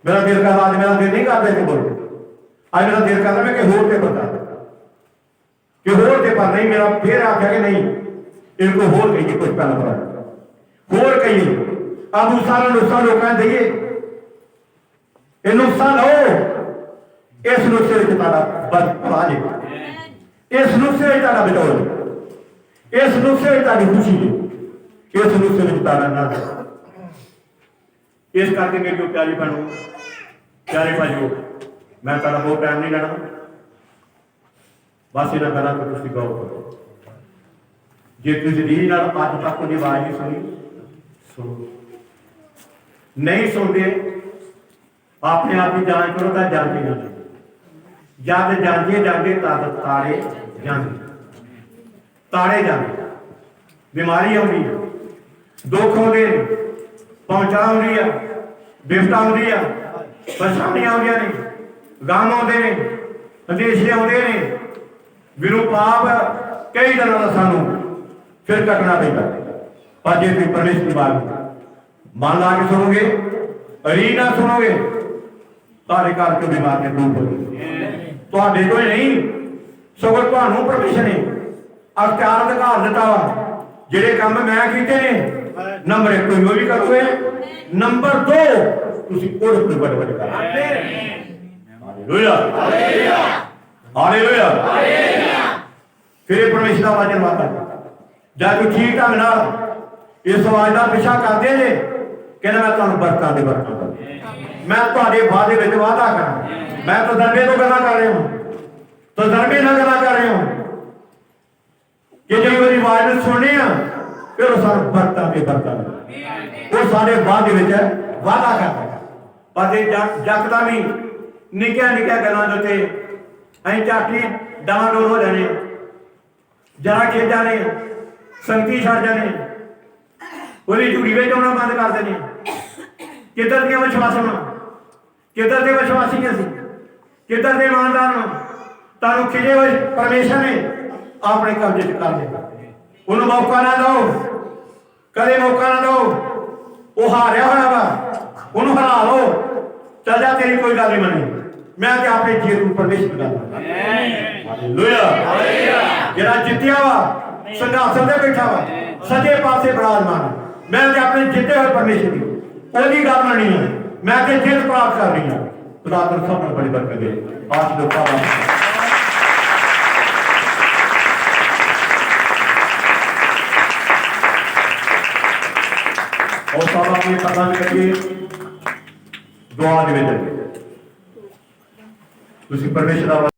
[SPEAKER 2] मेरा दिल करता आज मेरा दिल नहीं करता इतने बोल आज मेरा दिल करता मैं कि होर ते पता कि होर ते पर नहीं मेरा फिर आख्या कि नहीं इनको होर कहिए कुछ पहला पड़ा होर कहिए अब उस सारा नुस्खा लोगों ने दिए ये नुस्खा लो इस नुस्खे में बचा इस नुस्खे में बचाओ इस नुस्खे में खुशी इस नुस्खे में ना इस करके मेरी जो प्यारी भैनों प्यारे भाइयों मैं तारा बहुत टाइम नहीं लेना बस इन्हें गल्लां तो तुसीं गौर करो जे तुसीं रीझ नाल अज तक उहदी आवाज़ नहीं सुनी सुनो नहीं सुनते अपने आप की जांच करो तो जांचे जाते जब जांचे जाते तद ताड़े जाते ताड़े जाते बीमारी आउंदी दुख आउंदे पहुंचा आउंदी है बिपता आउंदी है परेशानियां आउंदियां ने गम आउंदे ने अंदेशे आउंदे ने बिनु पाप कई दिनों का सानू फिर कटना पैदा पर जे तुम परमेश्वर की बात मन ला के सुनोगे रीझ ना सुनोगे तारे घर के बीमार ने दूर हो तो ही नहीं सगों तुहानू परमेश्वर ने अख्तियार अधिकार दिता वा जेडे काम मैं कीते ने नंबर 1 तुम भी करोगे नंबर 2 तुसी और कोई बड़े बड़े कर हालेलुया हालेलुया फिर परमेश्वर का वचन वाता जब तू ठीक ढंग नाल इस आवाज का पिछा करते जे कहना मैं तुहानू बरकतां दे बरकतां कर मैं तुहाडे वादे विच वादा करा मैं तो दरबे तो गल्लां कर रहा हूं तो दरबे ना गल्लां कर रहा हूं कि जब मेरी आवाज सुनने फिर वो सारे बरकतां दे बरकतां वो सारे वादे विच वादा करता पर जकदम ही निक्किया निक्किया गल्लां दे उत्ते असीं झाटी डावाडोल हो जाने जरा खिज जाने संगती छड़ जाने ਉਹਦੀ ਝੂੜੀ ਵਿੱਚ ਆਉਣਾ ਬੰਦ ਕਰ ਦੇਣੇ ਕਿੱਧਰ ਦੀਆਂ ਵਿਸ਼ਵਾਸੀਆਂ ਕਿੱਧਰ ਦੇ ਵਿਸ਼ਵਾਸੀ ਅਸੀਂ ਕਿੱਧਰ ਦੇ ਇਮਾਨਦਾਰ ਤੁਹਾਨੂੰ ਖਿਜੇ ਹੋਏ ਪਰਮੇਸ਼ਰ ਨੇ ਆਪਣੇ ਕਬਜ਼ੇ 'ਚ ਕਰ ਲਿਆ ਉਹਨੂੰ ਮੌਕਾ ਨਾ ਦਿਓ ਕਦੇ ਮੌਕਾ ਨਾ ਦਿਓ ਉਹ ਹਾਰਿਆ ਹੋਇਆ ਵਾ ਉਹਨੂੰ ਹਰਾ ਲਓ ਚੱਲ ਜਾ ਤੇਰੀ ਕੋਈ ਗੱਲ ਨਹੀਂ ਮੰਨੀ ਮੈਂ ਤੇ ਆਪਣੇ ਜੀਵ ਨੂੰ ਪਰਮੇਸ਼ਰ ਦਾ ਹਾਲੇਲੂਇਆ ਜਿਹੜਾ ਜਿੱਤਿਆ ਵਾ ਸੰਘਾਸਨ ਤੇ ਬੈਠਾ ਵਾ ਸੱਜੇ ਪਾਸੇ ਬਿਰਾਜਮਾਨ मैं अपने जिते हुए परमेश्वर की ओदी गल करनी है मैं ते जित प्राप्त करनी है खुदा तो सब बड़ी बरकत दे आज दो और सब अपने पता भी करिए दुआ दे तुसी परमेश्वर